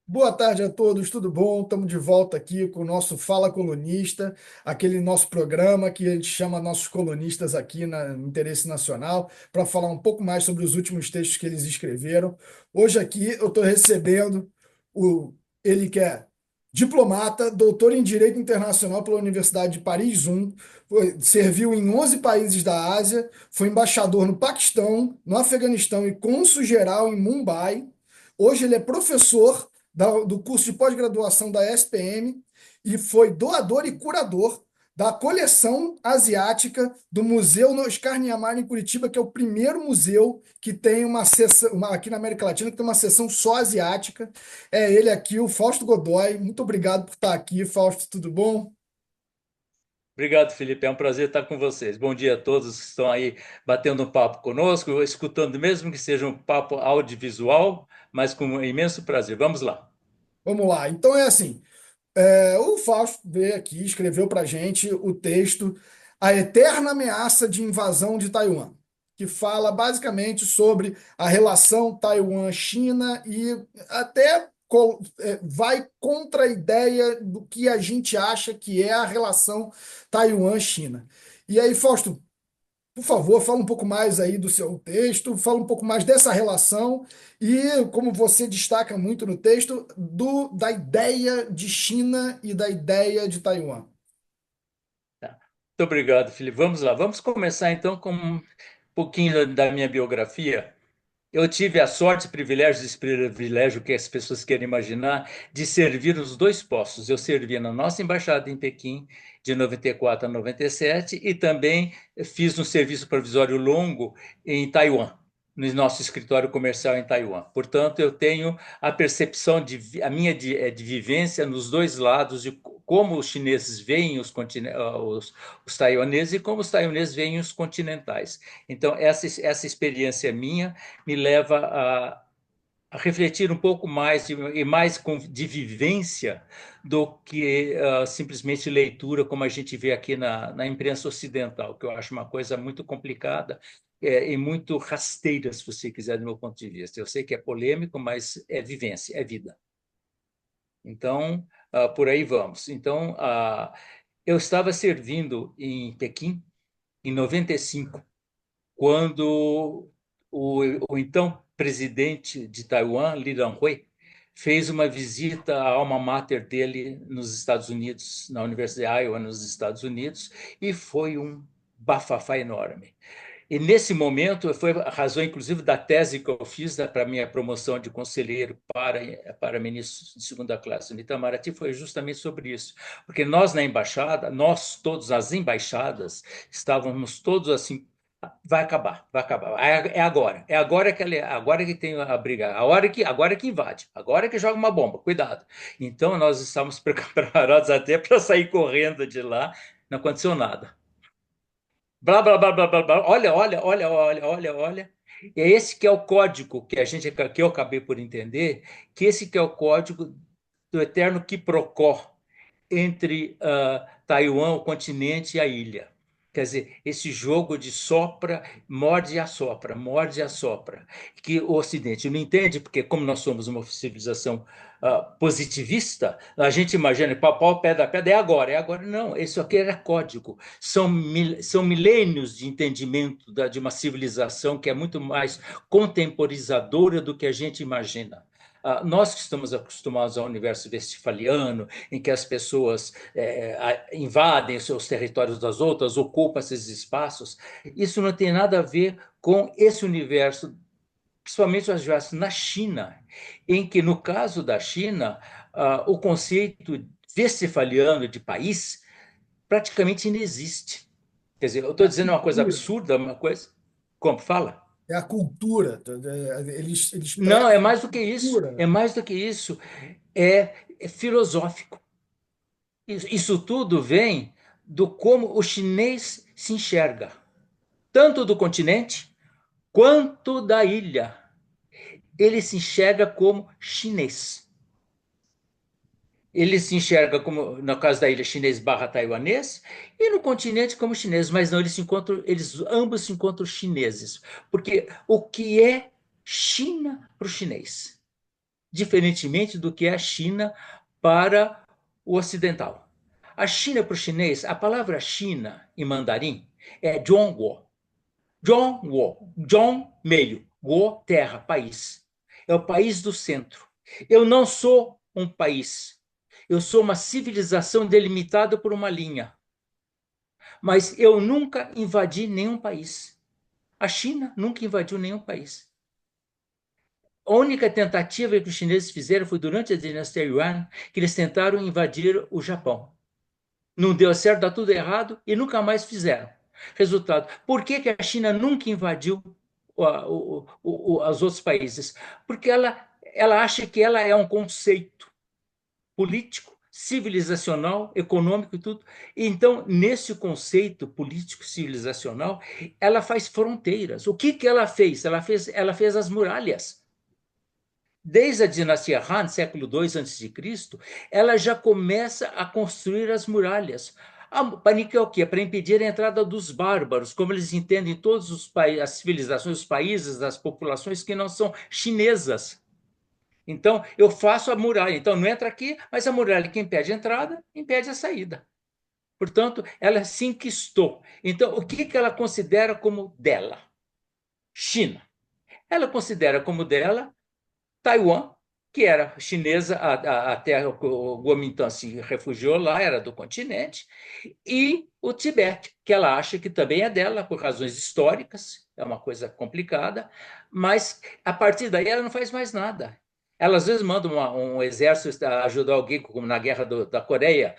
Boa tarde a todos, tudo bom? Estamos de volta aqui com o nosso Fala Colunista, aquele nosso programa que a gente chama nossos colunistas aqui no Interesse Nacional para falar um pouco mais sobre os últimos textos que eles escreveram. Hoje aqui eu estou recebendo o ele que é diplomata, doutor em Direito Internacional pela Universidade de Paris I, serviu em 11 países da Ásia, foi embaixador no Paquistão, no Afeganistão e cônsul-geral em Mumbai. Hoje ele é professor do curso de pós-graduação da SPM e foi doador e curador da coleção asiática do Museu Oscar Niemeyer em Curitiba, que é o primeiro museu que tem uma seção, aqui na América Latina, que tem uma seção só asiática. É ele aqui, o Fausto Godoy. Muito obrigado por estar aqui, Fausto, tudo bom? Obrigado, Felipe. É um prazer estar com vocês. Bom dia a todos que estão aí batendo um papo conosco, escutando, mesmo que seja um papo audiovisual, mas com um imenso prazer. Vamos lá. Vamos lá. Então é assim, o Fausto veio aqui, escreveu para gente o texto A Eterna Ameaça de Invasão de Taiwan, que fala basicamente sobre a relação Taiwan-China e até vai contra a ideia do que a gente acha que é a relação Taiwan-China. E aí, Fausto, por favor, fala um pouco mais aí do seu texto, fala um pouco mais dessa relação e, como você destaca muito no texto, da ideia de China e da ideia de Taiwan. Tá. Muito obrigado, Felipe. Vamos lá. Vamos começar então com um pouquinho da minha biografia. Eu tive a sorte, privilégio, esse privilégio que as pessoas querem imaginar, de servir os dois postos. Eu servi na nossa embaixada em Pequim, de 94 a 97, e também fiz um serviço provisório longo em Taiwan, no nosso escritório comercial em Taiwan. Portanto, eu tenho a percepção a minha de vivência nos dois lados de como os chineses veem os taiwaneses e como os taiwaneses veem os continentais. Então, essa experiência minha me leva a refletir um pouco mais e mais de vivência do que simplesmente leitura, como a gente vê aqui na imprensa ocidental, que eu acho uma coisa muito complicada e muito rasteira, se você quiser, do meu ponto de vista. Eu sei que é polêmico, mas é vivência, é vida. Então, por aí vamos. Então, eu estava servindo em Pequim em 95, quando o então presidente de Taiwan, Lee Teng-hui, fez uma visita à alma mater dele nos Estados Unidos, na Universidade de Iowa, nos Estados Unidos, e foi um bafafá enorme. E nesse momento foi a razão, inclusive, da tese que eu fiz para minha promoção de conselheiro para ministro de segunda classe no Itamaraty, foi justamente sobre isso. Porque nós na embaixada, nós todos, as embaixadas, estávamos todos assim, vai acabar, é agora que agora que tem a briga, agora que invade, agora que joga uma bomba, cuidado. Então nós estávamos preparados até para sair correndo de lá, não aconteceu nada. Blá, blá, blá, blá, blá, blá. Olha. E é esse que é o código que eu acabei por entender, que esse que é o código do eterno quiprocó entre Taiwan, o continente e a ilha. Quer dizer, esse jogo de sopra, morde e assopra, morde e assopra, que o Ocidente não entende, porque como nós somos uma civilização positivista, a gente imagina, pau, pedra, pedra, é agora. Não, isso aqui era código. São milênios de entendimento de uma civilização que é muito mais contemporizadora do que a gente imagina. Nós que estamos acostumados ao universo westphaliano, em que as pessoas invadem os seus territórios das outras, ocupam esses espaços, isso não tem nada a ver com esse universo, principalmente os universos na China, em que, no caso da China, o conceito westphaliano de país praticamente inexiste. Quer dizer, eu É estou a dizendo uma coisa cultura. absurda, uma coisa. Como fala? É a cultura. Eles Não, é prezam mais a do que isso. É cultura. mais do que isso. É filosófico. Isso tudo vem do como o chinês se enxerga, tanto do continente quanto da ilha. Ele se enxerga como chinês. Ele se enxerga como, no caso da ilha, chinês barra taiwanês, e no continente como chinês, mas não, eles ambos se encontram chineses. Porque o que é China para o chinês? diferentemente do que é a China para o ocidental. A China para o chinês, a palavra China em mandarim é Zhongguo. Zhongguo, Zhong, meio, Guo, terra, país. É o país do centro. Eu não sou um país. Eu sou uma civilização delimitada por uma linha. Mas eu nunca invadi nenhum país. A China nunca invadiu nenhum país. A única tentativa que os chineses fizeram foi durante a dinastia Yuan, que eles tentaram invadir o Japão. Não deu certo, dá tudo errado e nunca mais fizeram. Resultado, por que, que a China nunca invadiu os outros países? Porque ela acha que ela é um conceito político, civilizacional, econômico e tudo. Então, nesse conceito político civilizacional, ela faz fronteiras. O que, que ela fez? Ela fez as muralhas. Desde a dinastia Han, século II a.C., ela já começa a construir as muralhas. Para que é o quê? Para impedir a entrada dos bárbaros, como eles entendem todas as civilizações, os países, das populações que não são chinesas. Então, eu faço a muralha. Então, não entra aqui, mas a muralha que impede a entrada, impede a saída. Portanto, ela se enquistou. Então, o que, que ela considera como dela? China. Ela considera como dela Taiwan, que era chinesa, até o Kuomintang se refugiou lá, era do continente, e o Tibete, que ela acha que também é dela, por razões históricas, é uma coisa complicada, mas a partir daí ela não faz mais nada. Ela às vezes manda um exército ajudar alguém, como na guerra da Coreia,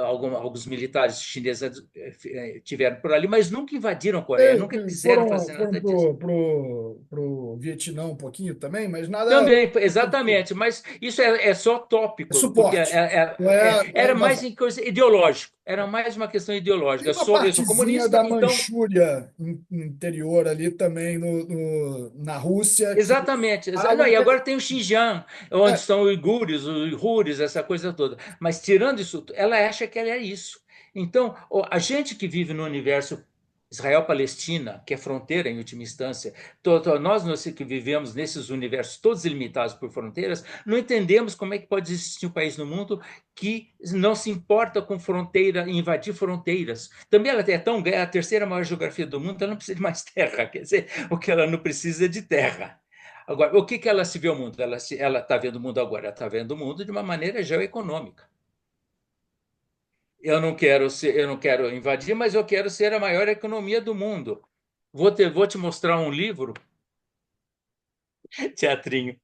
alguns militares chineses tiveram por ali, mas nunca invadiram a Coreia, nunca quiseram Foram, fazer foram nada disso. pro Vietnã um pouquinho também, mas nada. Também, exatamente, mas isso é só É tópico, porque suporte. Não é era mais invasão. em coisa ideológico, era mais uma questão Tem ideológica. uma Eu sou partezinha comunista, da então, Manchúria interior ali também na Rússia que exatamente. Não, falam e que agora tem o Xinjiang, onde é, estão os uigures, essa coisa toda. Mas tirando isso, ela acha que ela é isso. Então, a gente que vive no universo Israel-Palestina, que é fronteira em última instância, nós que vivemos nesses universos todos ilimitados por fronteiras, não entendemos como é que pode existir um país no mundo que não se importa com fronteira, invadir fronteiras. Também ela é a terceira maior geografia do mundo, ela não precisa de mais terra, quer dizer, o que ela não precisa é de terra. Agora, o que, que ela se vê o mundo? Ela está vendo o mundo agora, ela está vendo o mundo de uma maneira geoeconômica. Eu não quero invadir, mas eu quero ser a maior economia do mundo. Vou te mostrar um livro, teatrinho.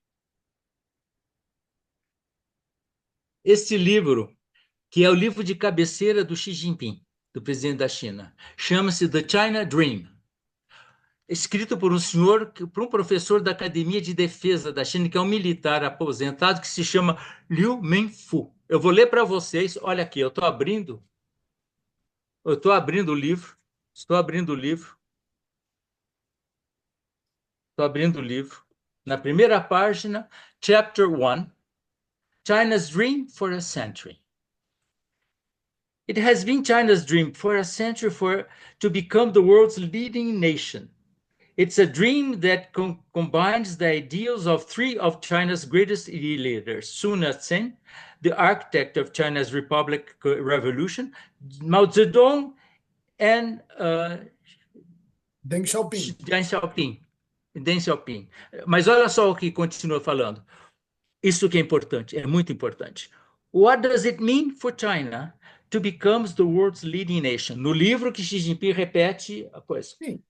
Este livro, que é o livro de cabeceira do Xi Jinping, do presidente da China, chama-se The China Dream, escrito por um senhor, por um professor da Academia de Defesa da China, que é um militar aposentado, que se chama Liu Menfu. Eu vou ler para vocês. Olha aqui, eu estou abrindo o livro, estou abrindo o livro, estou abrindo o livro. Na primeira página, Chapter 1, China's Dream for a Century. It has been China's dream for a century to become the world's leading nation. It's a dream that combines the ideals of three of China's greatest leaders, Sun Yat-sen, the architect of China's Republic Revolution, Mao Zedong, and Deng Xiaoping. Deng Xiaoping. Deng Xiaoping. Mas olha só o que continua falando. Isso que é importante, é muito importante. What does it mean for China to become the world's leading nation? No livro que Xi Jinping repete a coisa. Sim.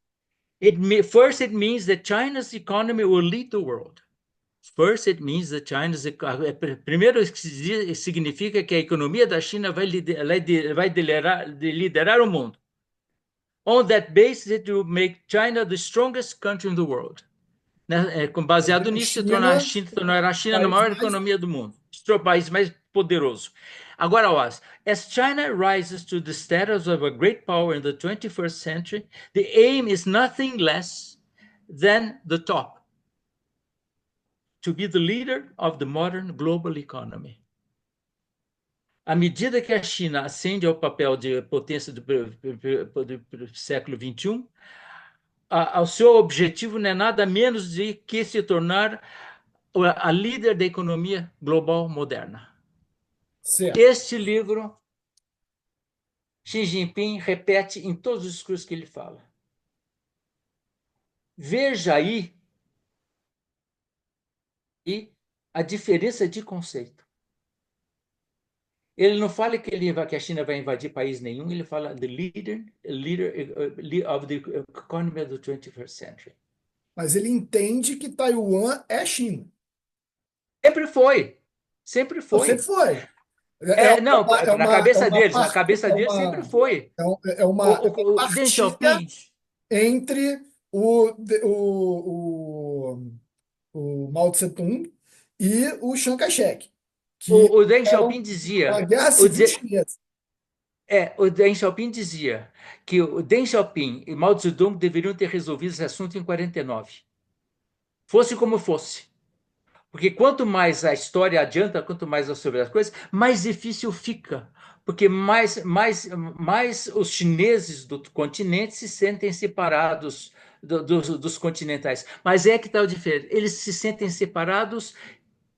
First, it means that China's economy will lead the world. First, it means that primeiro significa que a economia da China vai liderar o mundo. On that basis, it will make China the strongest country in the world. Baseado nisso, se tornará a China a País maior mais. economia do mundo, o país mais poderoso. Agora, as China rises to the status of a great power in the 21st century, the aim is nothing less than the top, to be the leader of the modern global economy. À medida que a China ascende ao papel de potência do século XXI, o seu objetivo não é nada menos de que se tornar a líder da economia global moderna. Certo. Este livro, Xi Jinping repete em todos os discursos que ele fala. Veja aí a diferença de conceito. Ele não fala que a China vai invadir país nenhum, ele fala the leader of the economy of the 21st century. Mas ele entende que Taiwan é China. Sempre foi. Sempre Não, sempre foi. foi. É Não, na cabeça deles sempre foi. é uma Deng partilha Xiaoping, entre o Mao Tse-tung e o Chiang Kai-shek, que o Deng eram Xiaoping uma dizia, guerra civil chinesa. o Deng Xiaoping dizia que o Deng Xiaoping e Mao Zedong deveriam ter resolvido esse assunto em 49. Fosse como fosse. Porque quanto mais a história adianta, quanto mais eu sobre as coisas, mais difícil fica. Porque mais os chineses do continente se sentem separados dos continentais. Mas é que está o diferente. Eles se sentem separados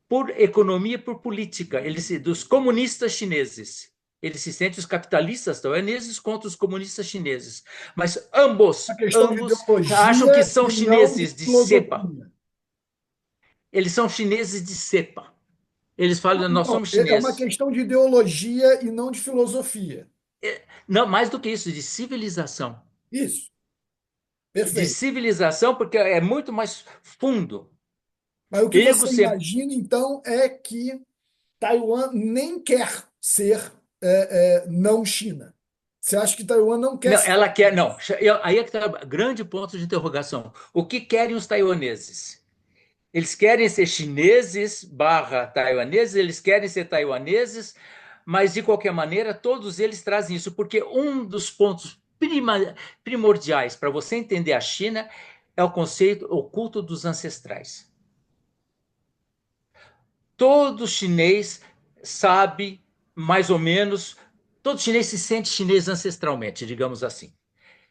por economia e por política. Dos comunistas chineses. Eles se sentem os capitalistas taiwaneses contra os comunistas chineses. Mas Uma ambos, questão de ambos acham que ideologia são e não de chineses de cepa. filosofia. Eles são chineses de cepa. Eles falam, nós Não, somos é uma chineses. questão de ideologia e não de filosofia. Não, mais do que isso, de civilização. Isso, De perfeito. civilização, porque é muito mais fundo. Mas o que Eu digo você sempre, imagina, então, é que Taiwan nem quer ser não China. Você acha que Taiwan não quer não, ser? ela quer, não, aí é que está grande ponto de interrogação. O que querem os taiwaneses? Eles querem ser chineses barra taiwaneses, eles querem ser taiwaneses, mas de qualquer maneira, todos eles trazem isso, porque um dos pontos primordiais para você entender a China é o conceito oculto dos ancestrais. Todo chinês sabe, mais ou menos, todo chinês se sente chinês ancestralmente, digamos assim.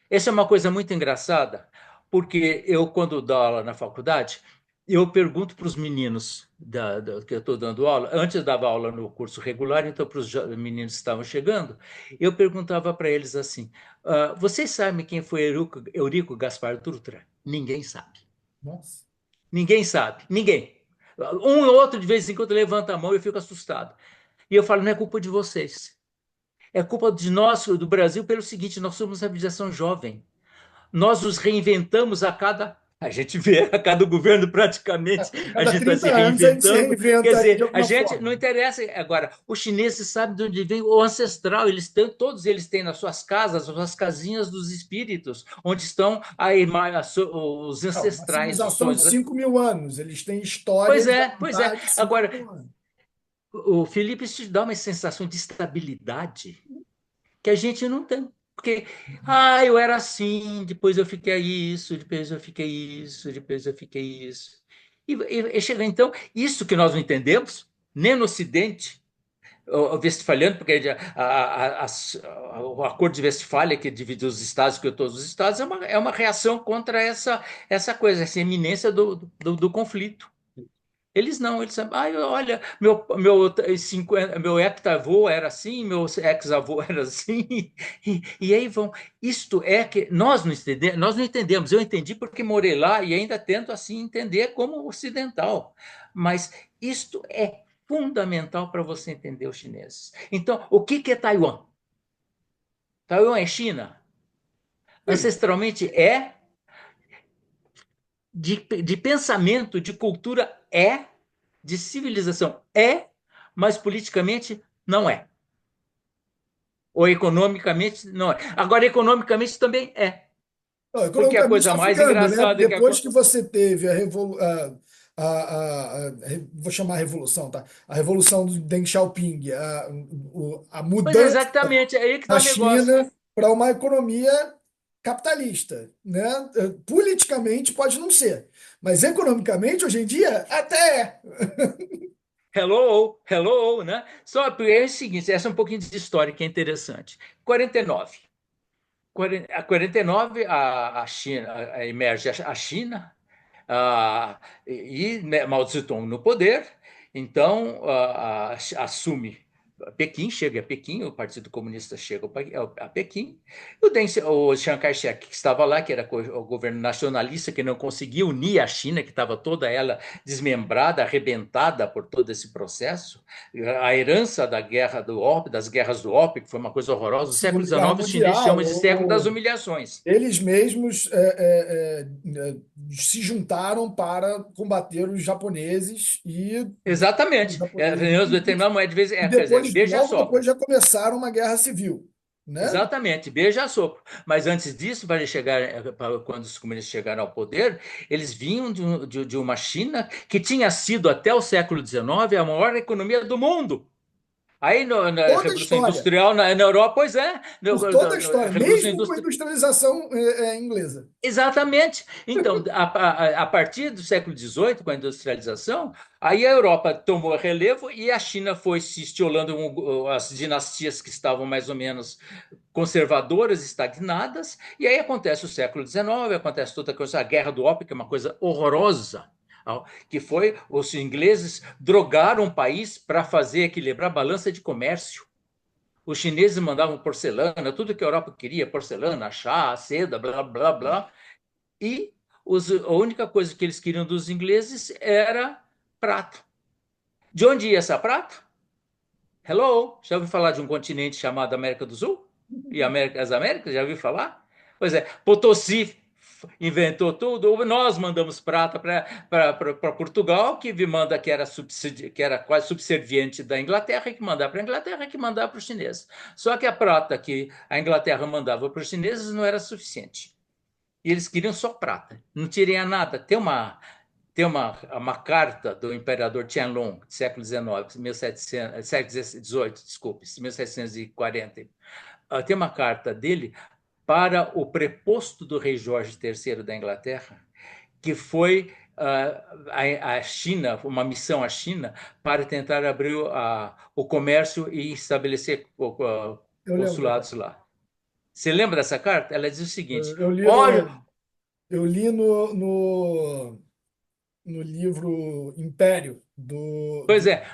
Essa é uma coisa muito engraçada, porque eu, quando dou aula na faculdade, eu pergunto para os meninos que eu estou dando aula, antes eu dava aula no curso regular, então para os meninos que estavam chegando, eu perguntava para eles assim: vocês sabem quem foi Eurico Gaspar Dutra? Ninguém sabe. Nossa. Ninguém sabe. Ninguém. Um ou outro de vez em quando levanta a mão e eu fico assustado. E eu falo: não é culpa de vocês. É culpa de nós, do Brasil, pelo seguinte: nós somos a geração jovem. Nós nos reinventamos a cada. A gente vê a cada governo praticamente, a Cada gente está se 30 anos a gente se reinventando. Quer reinventa aí de dizer, a alguma gente não forma. interessa. Agora, os chineses sabem de onde vem o ancestral. Todos eles têm nas suas casas, as suas casinhas dos espíritos, onde estão os Não, uma ancestrais, os civilização de sonhos. 5.000 anos. Eles têm histórias a Pois é. contar de cinco Agora, mil anos. o Felipe, isso te dá uma sensação de estabilidade que a gente não tem. Porque, eu era assim, depois eu fiquei isso, depois eu fiquei isso, depois eu fiquei isso. E chega então, isso que nós não entendemos, nem no Ocidente, o Westfaliano, porque o Acordo de Westfália, que divide os estados, que todos os estados, é uma reação contra essa coisa, essa iminência do conflito. Eles não, eles sabem, olha, meu heptavô era assim, meu ex-avô era assim, e aí vão. Isto é que nós não entendemos. Eu entendi porque morei lá e ainda tento assim entender como ocidental. Mas isto é fundamental para você entender os chineses. Então, o que é Taiwan? Taiwan é China? Sim. Ancestralmente de pensamento, de cultura de civilização mas politicamente não é. Ou economicamente não é. Agora, economicamente também é. Não, Porque a economicamente coisa está mais ficando, né? engraçada é que Depois que você teve vou chamar a revolução, tá? A revolução do Deng Xiaoping, a Pois é, mudança exatamente, é aí que está da o negócio. China para uma economia capitalista, né? Politicamente pode não ser, mas economicamente hoje em dia até é. Hello, né? Só porque é o seguinte, essa é um pouquinho de história que é interessante. 49. A 49, a China, emerge a China, Né, Mao Tse-tung no poder, então assume Pequim, chega a Pequim, o Partido Comunista chega a Pequim, o Chiang Kai-shek, que estava lá, que era o governo nacionalista, que não conseguia unir a China, que estava toda ela desmembrada, arrebentada por todo esse processo, a herança da guerra do ópio, das guerras do ópio, que foi uma coisa horrorosa. O século Segunda Guerra XIX, os chineses Mundial, chamam de século das humilhações. eles mesmos se juntaram para combater os japoneses e os Exatamente. japoneses Nós determinamos de vez, e quer dizer, depois, beija a logo depois, sopra. já começaram uma guerra civil, né? Exatamente, beija a sopro. Mas antes disso, para chegar, quando os comunistas chegaram ao poder, eles vinham de uma China que tinha sido até o século XIX a maior economia do mundo. Aí na Toda a Revolução história, Industrial na Europa, pois é, por toda a na história, Revolução mesmo com a Industrial. industrialização inglesa. Exatamente. Então, a partir do século XVIII, com a industrialização, aí a Europa tomou relevo e a China foi se estiolando as dinastias que estavam mais ou menos conservadoras, estagnadas, e aí acontece o século XIX, acontece toda a coisa, a Guerra do Ópio, que é uma coisa horrorosa, que foi os ingleses drogaram o país para fazer equilibrar a balança de comércio. Os chineses mandavam porcelana, tudo que a Europa queria, porcelana, chá, seda, blá, blá, blá. E a única coisa que eles queriam dos ingleses era prata. De onde ia essa prata? Hello? Já ouviu falar de um continente chamado América do Sul? E as Américas? Já ouviu falar? Pois é, Potosí inventou tudo. Nós mandamos prata para Portugal, que manda que era quase subserviente da Inglaterra, e que mandava para a Inglaterra, e que mandava para os chineses. Só que a prata que a Inglaterra mandava para os chineses não era suficiente. E eles queriam só prata, não tinha nada. Tem uma carta do imperador Qianlong, do século XIX, 1700, século XVIII, desculpe, 1740. Tem uma carta dele para o preposto do rei Jorge III da Inglaterra, que foi a China, uma missão à China, para tentar abrir o comércio e estabelecer Eu lembro da consulados carta. lá. Você lembra dessa carta? Ela diz o seguinte: Eu li olha, eu li no livro Império pois é,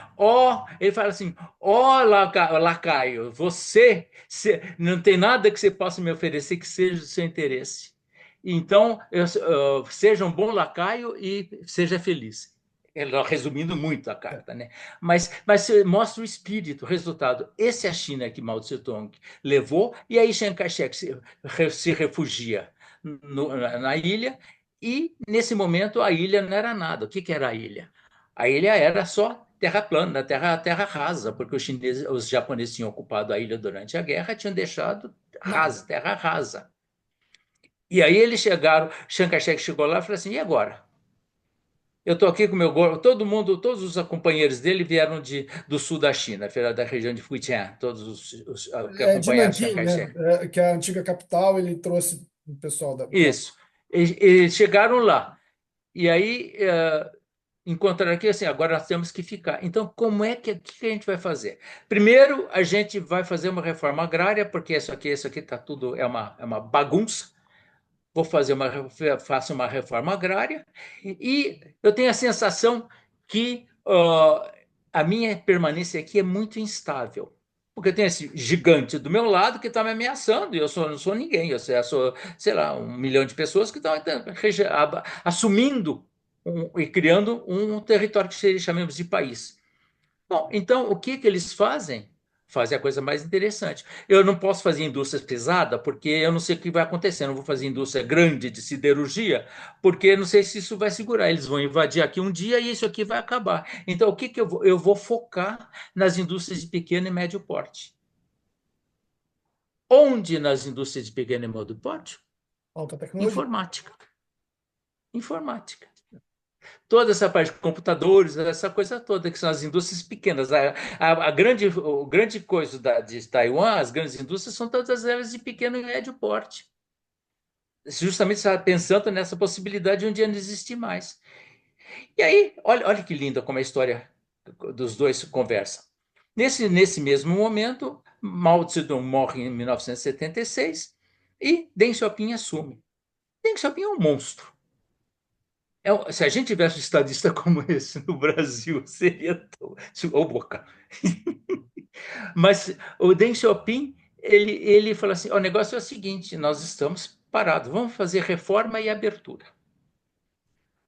ele fala assim: lacaio, não tem nada que você possa me oferecer que seja do seu interesse. Então, seja um bom lacaio e seja feliz. Resumindo muito a carta, né? Mas mostra o espírito, o resultado. Esse é a China que Mao Tse-tung levou, e aí Chiang Kai-shek se refugia na ilha, e nesse momento a ilha não era nada. O que era a ilha? A ilha era só terra plana, terra rasa, porque os japoneses tinham ocupado a ilha durante a guerra, tinham deixado nada. rasa, terra rasa. E aí eles chegaram, Chiang Kai-shek chegou lá e falou assim: e agora? Eu estou aqui com meu todo mundo, todos os companheiros dele vieram do sul da China, da região de Fujian, todos que De acompanharam Chiang Nanquim, né? Kai-shek. Que é a antiga capital, ele trouxe o pessoal de lá. Isso. E chegaram lá. E aí encontrar aqui assim, agora nós temos que ficar. Então, que a gente vai fazer? Primeiro, a gente vai fazer uma reforma agrária, porque isso aqui tá tudo é uma bagunça. Faço uma reforma agrária e eu tenho a sensação que a minha permanência aqui é muito instável. Porque tem esse gigante do meu lado que está me ameaçando, e não sou ninguém, eu sou, sei lá, 1 milhão de pessoas que estão assumindo e criando um território que chamamos de país. Bom, então o que eles fazem? Fazem a coisa mais interessante. Eu não posso fazer indústria pesada porque eu não sei o que vai acontecer. Eu não vou fazer indústria grande de siderurgia porque eu não sei se isso vai segurar. Eles vão invadir aqui um dia e isso aqui vai acabar. Então, o que eu vou? Eu vou focar nas indústrias de pequeno e médio porte. Onde nas indústrias de pequeno e médio porte? Alta tecnologia. Informática. Informática. Toda essa parte de computadores, essa coisa toda, que são as indústrias pequenas. O grande coisa de Taiwan, as grandes indústrias, são todas elas de pequeno e médio porte. Justamente pensando nessa possibilidade de um dia não existir mais. E aí, olha que linda como a história dos dois conversa. Nesse mesmo momento, Mao Zedong morre em 1976 e Deng Xiaoping assume. Deng Xiaoping é um monstro. Se a gente tivesse um estadista como esse no Brasil, seria ô boca. Mas o Deng Xiaoping, ele falou assim: o negócio é o seguinte, nós estamos parados, vamos fazer reforma e abertura.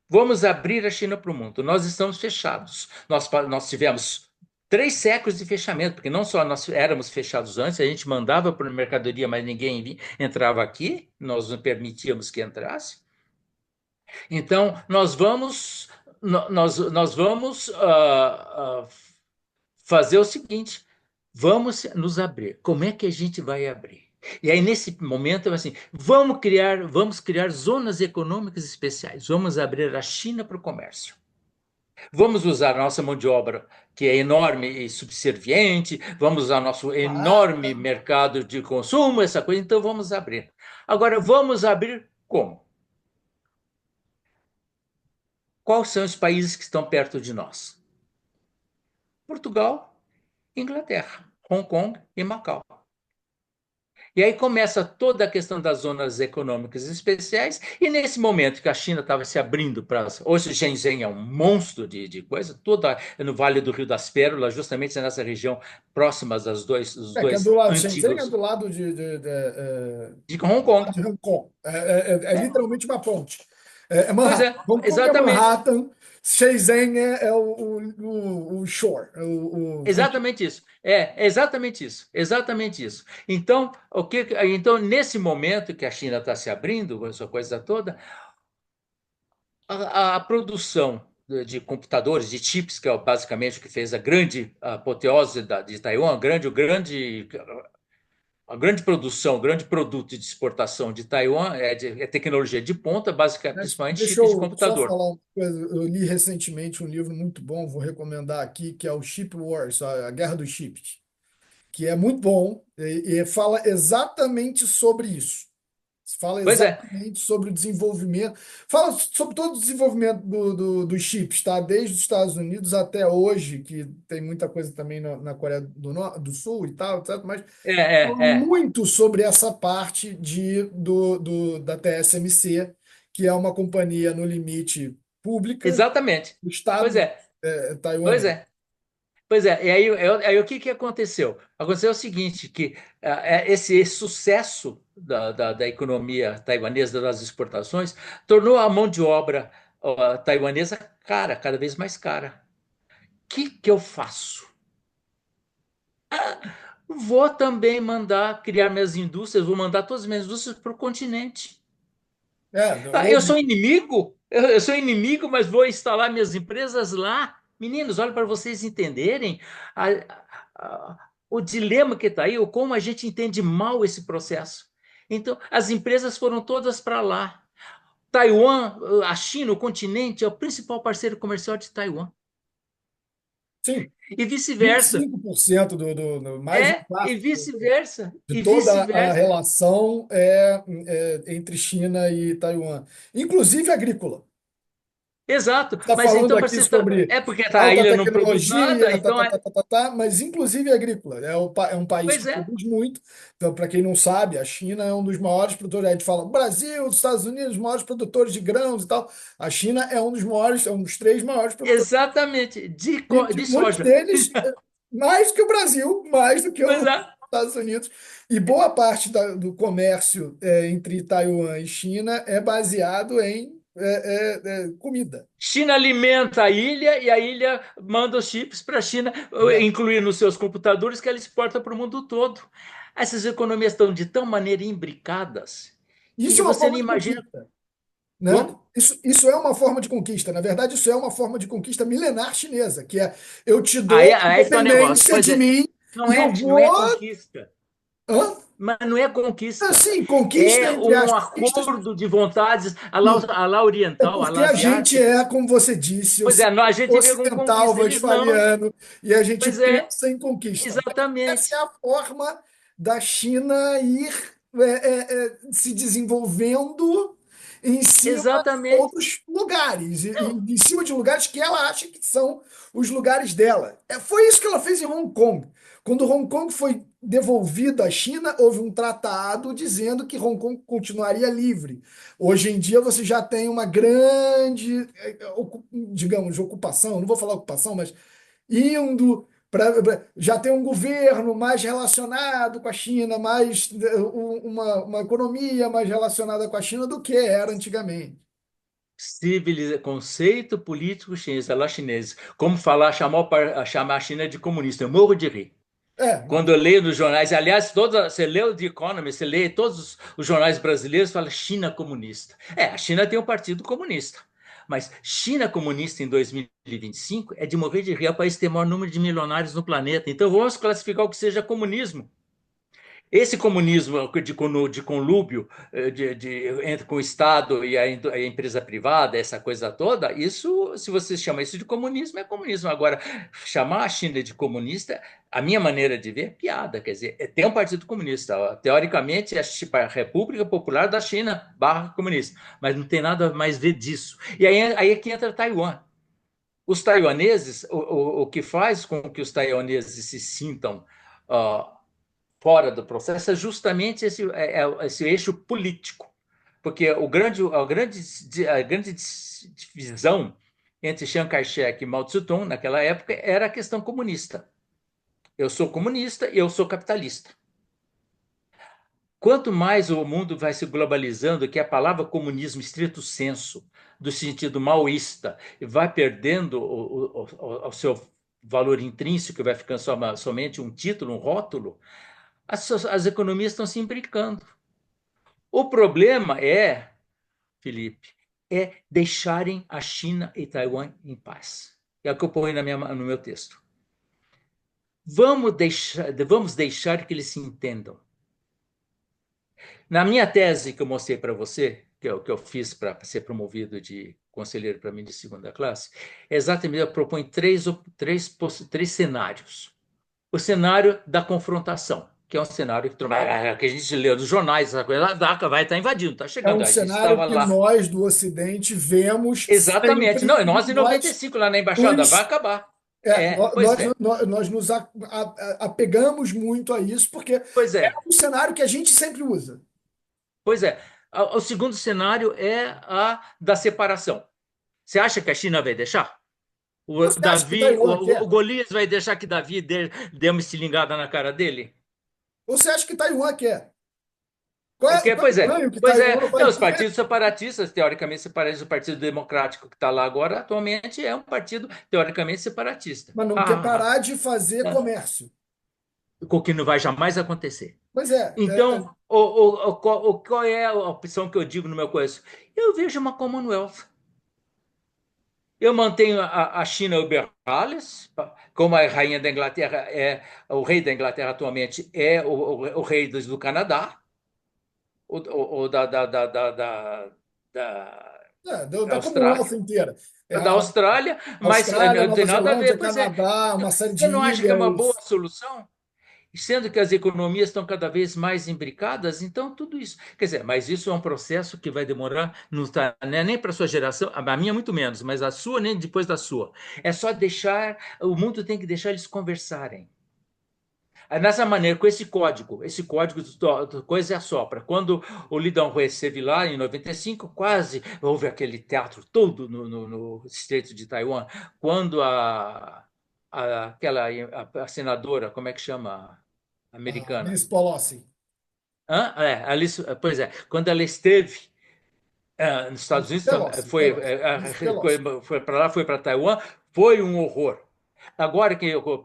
Vamos abrir a China para o mundo. Nós estamos fechados. Nós tivemos 3 séculos de fechamento, porque não só nós éramos fechados antes, a gente mandava por mercadoria, mas ninguém entrava aqui, nós não permitíamos que entrasse. Então, nós vamos fazer o seguinte: vamos nos abrir. Como é que a gente vai abrir? E aí, nesse momento, assim, vamos criar zonas econômicas especiais. Vamos abrir a China para o comércio. Vamos usar a nossa mão de obra, que é enorme e subserviente, vamos usar nosso enorme Barata. mercado de consumo, essa coisa, então vamos abrir. Agora, vamos abrir como? Quais são os países que estão perto de nós? Portugal, Inglaterra, Hong Kong e Macau. E aí começa toda a questão das zonas econômicas especiais, e nesse momento que a China estava se abrindo para. Hoje, Shenzhen é um monstro de coisa, toda no Vale do Rio das Pérolas, justamente nessa região próximas dos Que é dois do lado, Shenzhen é antigos do lado de Hong Kong. de Hong Kong. É literalmente uma ponte. É Pois Manhattan. é, Hong Kong é exatamente. Manhattan, Shenzhen é o shore, o continente. Exatamente isso. É exatamente isso. Exatamente isso. Então, então, nesse momento que a China está se abrindo, com essa coisa toda, a produção de computadores, de chips, que é basicamente o que fez a grande apoteose de Taiwan, a grande produção, o grande produto de exportação de Taiwan é tecnologia de ponta, basicamente, Mas principalmente deixa chips de eu só computador. falar uma coisa. Eu li recentemente um livro muito bom, vou recomendar aqui, que é o Chip Wars, a Guerra dos Chips, que é muito bom e fala exatamente sobre isso. Fala Pois é, exatamente sobre o desenvolvimento, fala sobre todo o desenvolvimento dos chips, tá? Desde os Estados Unidos até hoje, que tem muita coisa também na Coreia do Sul e tal, etc. Mas é, fala é. muito sobre essa parte da TSMC, que é uma companhia no limite pública Exatamente. do Pois Estado é, pois taiwanês. é. Pois é, e aí o que que aconteceu? Aconteceu o seguinte, que esse sucesso da economia taiwanesa das exportações tornou a mão de obra taiwanesa cara, cada vez mais cara. O que eu faço? Vou também mandar criar minhas indústrias, vou mandar todas as minhas indústrias para o continente. Eu Houve. sou inimigo? Eu sou inimigo, mas vou instalar minhas empresas lá? Meninos, olha para vocês entenderem a- o dilema que está aí, ou como a gente entende mal esse processo. Então, as empresas foram todas para lá. Taiwan, a China, o continente, é o principal parceiro comercial de Taiwan. Sim, E vinte e vice-versa. cinco por cento mais de um E quarto vice-versa. de E toda a vice-versa. relação entre China e Taiwan, inclusive agrícola. Exato. Está Mas falando então, para aqui você. sobre É porque a alta ilha não produz nada, tecnologia, então. mas inclusive agrícola. É um país Pois que é. produz muito. Então, para quem não sabe, a China é um dos maiores produtores. A gente fala Brasil, os Estados Unidos, os maiores produtores de grãos e tal. A China é um dos maiores, é um dos três maiores produtores. Exatamente. E De muitos soja. deles, mais do que o Brasil, mais do que Pois os é. Estados Unidos. E boa parte do comércio entre Taiwan e China é baseado em comida. China alimenta a ilha e a ilha manda os chips para a China, É. incluir nos seus computadores que ela exporta para o mundo todo. Essas economias estão de tão maneira imbricadas Isso que é uma você não forma de imagina conquista, né? como. Isso é uma forma de conquista. Na verdade, isso é uma forma de conquista milenar chinesa, que é eu te Aí, dou aí está o negócio. independência Pois de é. mim Não e eu é, não é vou. conquista. Hã? Mas não é conquista. Assim, conquista É entre um aspas, conquista. acordo de vontades Sim. à la É oriental, à porque la a gente asiática. é, como você disse, Pois é, a gente vê como ocidental, conquista. Eles não. westphaliano, e a gente Pois é, pensa em conquista. Mas essa é exatamente. a forma da China ir se desenvolvendo em cima de Exatamente. outros lugares, Não, em cima de lugares que ela acha que são os lugares dela. Foi isso que ela fez em Hong Kong. Quando Hong Kong foi devolvido à China, houve um tratado dizendo que Hong Kong continuaria livre. Hoje em dia você já tem uma grande, digamos, ocupação, não vou falar ocupação, mas indo para já tem um governo mais relacionado com a China, mais uma economia mais relacionada com a China do que era antigamente. conceito político chinês, lá chinês. Como falar, chamar a China de comunista. Eu morro de rir. É, Quando eu leio nos jornais, aliás, você lê o The Economist, você lê todos os jornais brasileiros, fala China comunista. A China tem um partido comunista. Mas China comunista em 2025 é de morrer de rir. É o país que tem o maior número de milionários no planeta. Então vamos classificar o que seja comunismo. Esse comunismo de conluio entre com o Estado e a empresa privada, essa coisa toda, isso, se você chama isso de comunismo, é comunismo. Agora, chamar a China de comunista, a minha maneira de ver é piada. Quer dizer, tem um partido comunista. Teoricamente, é a República Popular da China, barra comunista. Mas não tem nada mais a ver disso. E aí é que entra Taiwan. Os taiwaneses, o que faz com que os taiwaneses se sintam fora do processo é justamente esse eixo político. Porque a grande divisão entre Chiang Kai-shek e Mao Tse-tung naquela época era a questão comunista. Eu sou comunista e eu sou capitalista. Quanto mais o mundo vai se globalizando, que a palavra comunismo estrito senso, do sentido maoísta, vai perdendo o seu valor intrínseco, vai ficando somente um título, um rótulo, as economias estão se imbricando. O problema Felipe, é deixarem a China e Taiwan em paz. É o que eu ponho no meu texto. Vamos deixar que eles se entendam. Na minha tese que eu mostrei para você, que eu fiz para ser promovido de conselheiro para mim de segunda classe, exatamente eu proponho três cenários. O cenário da confrontação, que é um cenário que a gente lê nos jornais, essa coisa, a DACA vai estar invadindo, está É chegando. um A gente cenário estava que lá. nós do Ocidente vemos Exatamente. sempre Não, e e nós em nós 95 lá na embaixada, vai nos acabar. Pois nós, é, nós nos apegamos muito a isso, porque pois é é, um cenário que a gente sempre usa. pois é. O segundo cenário é a da separação. Você acha que a China vai deixar? O Você acha que Davi, Taiwan o quer? Golias vai deixar que Davi dê uma estilingada na cara dele? Você acha que Taiwan quer? Qual é Pois o é, ganho que pois é. Taiwan vai Não, os ter? partidos separatistas, teoricamente separatistas, o Partido Democrático que está lá agora, atualmente é um partido teoricamente separatista. Mas não quer parar de fazer comércio. O que não vai jamais acontecer. Pois é, Então, qual é a opção que eu digo no meu coisa? Eu vejo uma Commonwealth. Eu mantenho a China Uberales, como a rainha da Inglaterra o rei da Inglaterra atualmente é o rei do Canadá, o da da Commonwealth Austrália, inteira. É da a Austrália, mas Austrália, não tem Nova nada a ver. Zelândia, Pois é, Canadá, uma série de você não acha que é uma boa ilhas. solução? Sendo que as economias estão cada vez mais imbricadas, então tudo isso. Quer dizer, mas isso é um processo que vai demorar, não está nem para a sua geração, a minha muito menos, mas a sua nem depois da sua. É só deixar, o mundo tem que deixar eles conversarem. Nessa maneira, com esse código de coisa é assopra. Quando o Li Donghui esteve lá em 95, quase houve aquele teatro todo no Estreito de Taiwan, quando a senadora, como é que chama? Americana. Nancy Pelosi. Hã? Pois é, quando ela esteve nos Estados Nancy Unidos, Pelosi, foi, Pelosi, Nancy Pelosi. foi para lá, foi para Taiwan, foi um horror. Agora que o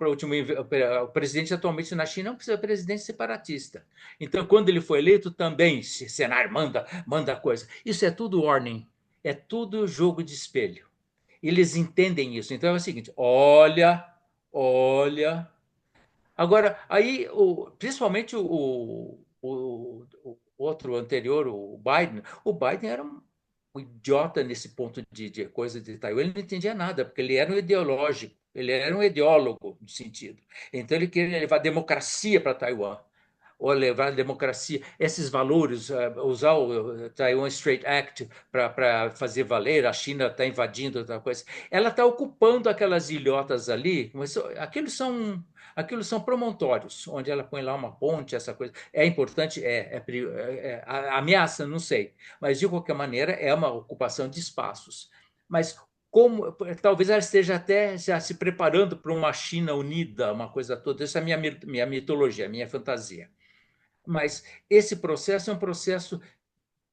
presidente atualmente na China é um presidente separatista. Então, quando ele foi eleito, também cenário manda coisa. Isso é tudo ordem, é tudo jogo de espelho. Eles entendem isso. Então é o seguinte: olha, olha. Agora, aí, principalmente o outro anterior, o Biden era um idiota nesse ponto de coisa de Taiwan. Ele não entendia nada, porque ele era um ideológico, ele era um ideólogo no sentido. Então, ele queria levar democracia para Taiwan. ou levar a democracia, esses valores, usar o Taiwan Strait Act para fazer valer, a China está invadindo outra coisa. Ela está ocupando aquelas ilhotas ali, mas aqueles são promontórios, onde ela põe lá uma ponte, essa coisa. É importante, ameaça, não sei, mas de qualquer maneira é uma ocupação de espaços. Mas como talvez ela esteja até já se preparando para uma China unida, uma coisa toda. Essa é a minha mitologia, a minha fantasia. Mas esse processo é um processo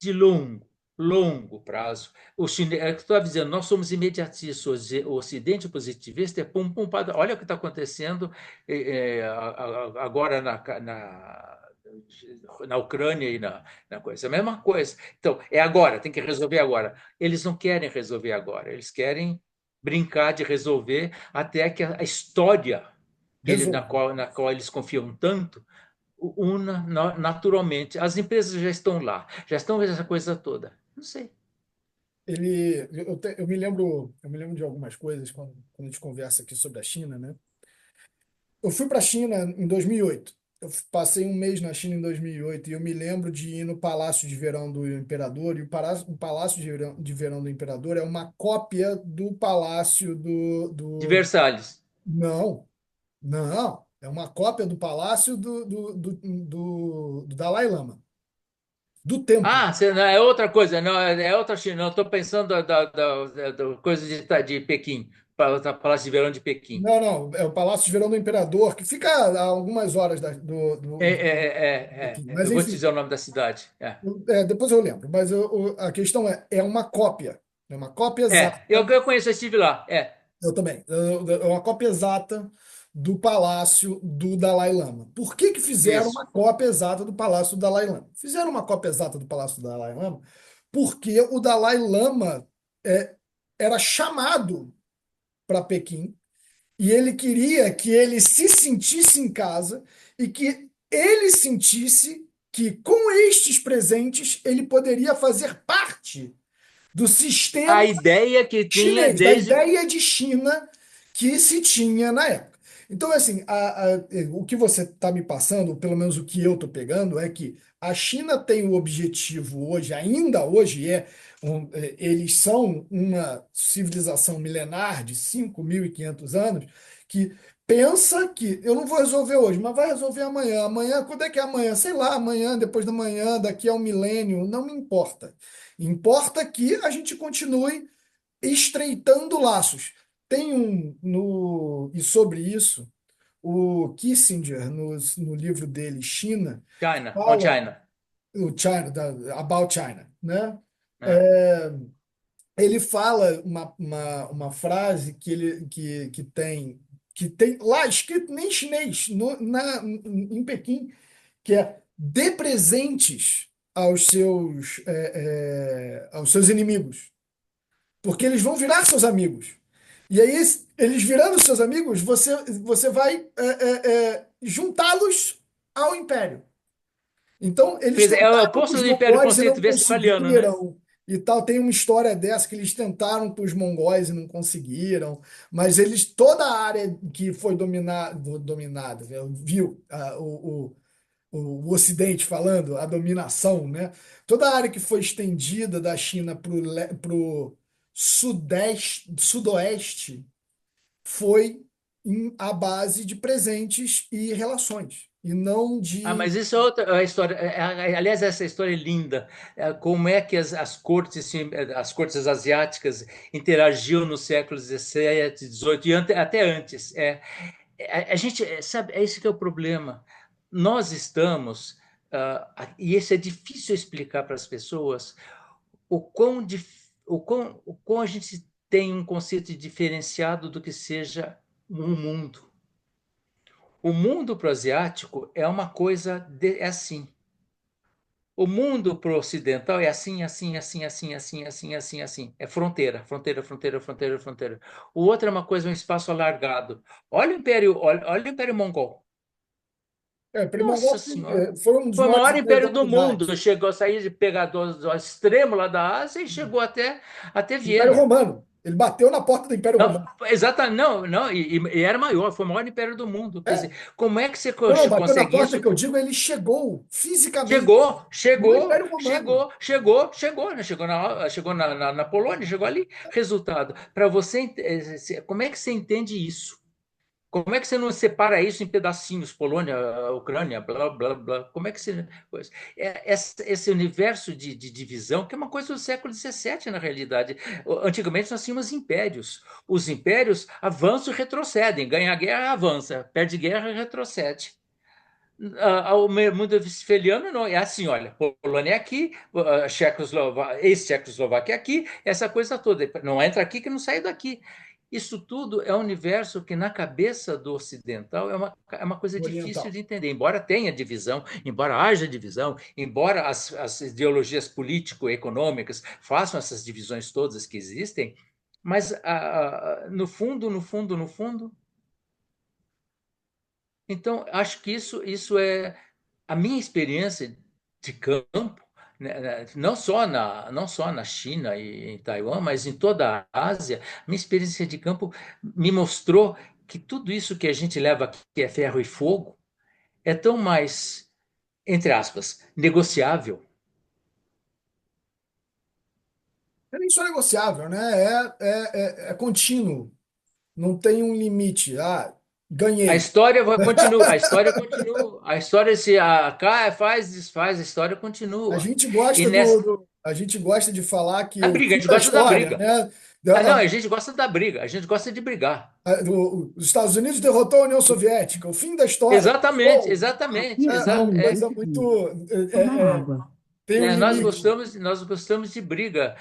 de longo prazo. É o que eu estou dizendo, nós somos imediatistas, o Ocidente positivista é pum, pum, pá, olha o que está acontecendo agora na Ucrânia e na coisa. A mesma coisa. Então, é agora, tem que resolver agora. Eles não querem resolver agora, eles querem brincar de resolver até que a história Resolve. na qual eles confiam tanto una naturalmente. As empresas já estão lá, já estão vendo essa coisa toda. Não sei. Eu me lembro de algumas coisas quando a gente conversa aqui sobre a China, né? Eu fui para a China em 2008. Eu passei um mês na China em 2008 e eu me lembro de ir no Palácio de Verão do Imperador. E o Palácio de Verão do Imperador é uma cópia do Palácio De Versalhes. Não, não. É uma cópia do Palácio do Dalai Lama, do templo. Ah, não, é outra coisa, não, é outra China. Não, estou pensando da coisa de Pequim, para Palácio de Verão de Pequim. Não, não. É o Palácio de Verão do Imperador, que fica a algumas horas aqui. Mas, Eu vou te enfim, dizer o nome da cidade. depois eu lembro. Mas a questão é uma cópia. É uma cópia exata. Eu conheço, eu estive lá. Eu também. É uma cópia exata do Palácio do Dalai Lama. Por que que fizeram Isso. uma cópia exata do Palácio do Dalai Lama? Fizeram uma cópia exata do Palácio do Dalai Lama porque o Dalai Lama é, era chamado para Pequim e ele queria que ele se sentisse em casa e que ele sentisse que com estes presentes ele poderia fazer parte do sistema A ideia que tinha chinês, da desde. ideia de China que se tinha na época. Então, assim, o que você está me passando, ou pelo menos o que eu estou pegando, é que a China tem o objetivo hoje, ainda hoje eles são uma civilização milenar de 5.500 anos, que pensa que eu não vou resolver hoje, mas vai resolver amanhã. Amanhã, quando é que é amanhã? Sei lá, amanhã, depois da manhã, daqui a um milênio, não me importa. Importa que a gente continue estreitando laços. Tem e sobre isso, o Kissinger, no livro dele, China, China, on fala China. About China, né? É. É, ele fala uma frase que tem lá escrito nem em chinês, em Pequim, que é dê presentes aos seus inimigos porque eles vão virar seus amigos. E aí, eles virando seus amigos, você vai juntá-los ao império. Então, eles É o tentaram com oposto os do Império mongóis e não Conceito Westphaliano, né? conseguiram. E tal, tem uma história dessa que eles tentaram com os mongóis e não conseguiram, mas toda a área que foi dominada, viu o Ocidente falando, a dominação, né? Toda a área que foi estendida da China para o sudoeste foi à base de presentes e relações, e não de. Mas isso é outra história. Aliás, essa história é linda. Como é que as cortes asiáticas interagiam nos séculos XVII, XVIII e até antes. A gente sabe, é esse que é o problema. Nós estamos, e isso é difícil explicar para as pessoas, o quão a gente tem um conceito diferenciado do que seja um mundo. O mundo para o asiático é uma coisa é assim. O mundo para o ocidental é assim, assim, assim, assim, assim, assim, assim, assim. É fronteira, fronteira, fronteira, fronteira, fronteira. O outro é uma coisa, um espaço alargado. Olha o Império Mongol. Nossa Primongol Senhora. foi um dos Foi o maiores maior impérios da império do humanidade. mundo. Chegou a sair de pegar do extremo lá da Ásia e chegou até Império Viena. Romano. Ele bateu na porta do Império Não, Romano. exatamente, não, não, e era maior, foi o maior império do mundo. Quer É. dizer, como é que você Não, não, bateu na consegue porta isso? que eu digo, ele chegou fisicamente Chegou, no chegou, Império Romano. chegou, chegou, chegou, né? Chegou na Polônia, chegou ali. Resultado, para você, como é que você entende isso? Como é que você não separa isso em pedacinhos? Polônia, Ucrânia, blá, blá, blá. Como é que você. Esse universo de divisão, que é uma coisa do século XVII, na realidade. Antigamente nós tínhamos impérios. Os impérios avançam e retrocedem. Ganha a guerra, avança. Perde guerra, retrocede. O mundo westfaliano não é assim, olha, Polônia é aqui, ex-Tchecoslováquia é aqui, essa coisa toda. Não entra aqui que não sai daqui. Isso tudo é um universo que, na cabeça do ocidental, é uma coisa difícil Oriental. de entender. Embora tenha divisão, embora haja divisão, embora as ideologias político-econômicas façam essas divisões todas que existem, mas, no fundo, no fundo, no fundo, então, acho que isso é a minha experiência de campo, né, não só na China e em Taiwan, mas em toda a Ásia. Minha experiência de campo me mostrou que tudo isso que a gente leva aqui, que é ferro e fogo, é tão mais, entre aspas, negociável. É nem só negociável, né? É contínuo. Não tem um limite. Ah, A ganhei. história continua, a história continua, a história se cá faz, desfaz, a história A continua. gente E gosta nessa a gente gosta de falar que a o briga, a fim gente da gosta da história, briga. né? Não, a gente gosta da briga, a gente gosta de brigar. Os Estados Unidos derrotou a União Soviética. O fim da história. Exatamente, Show. exatamente. É uma coisa muito. Tem um Nós limite. gostamos de briga.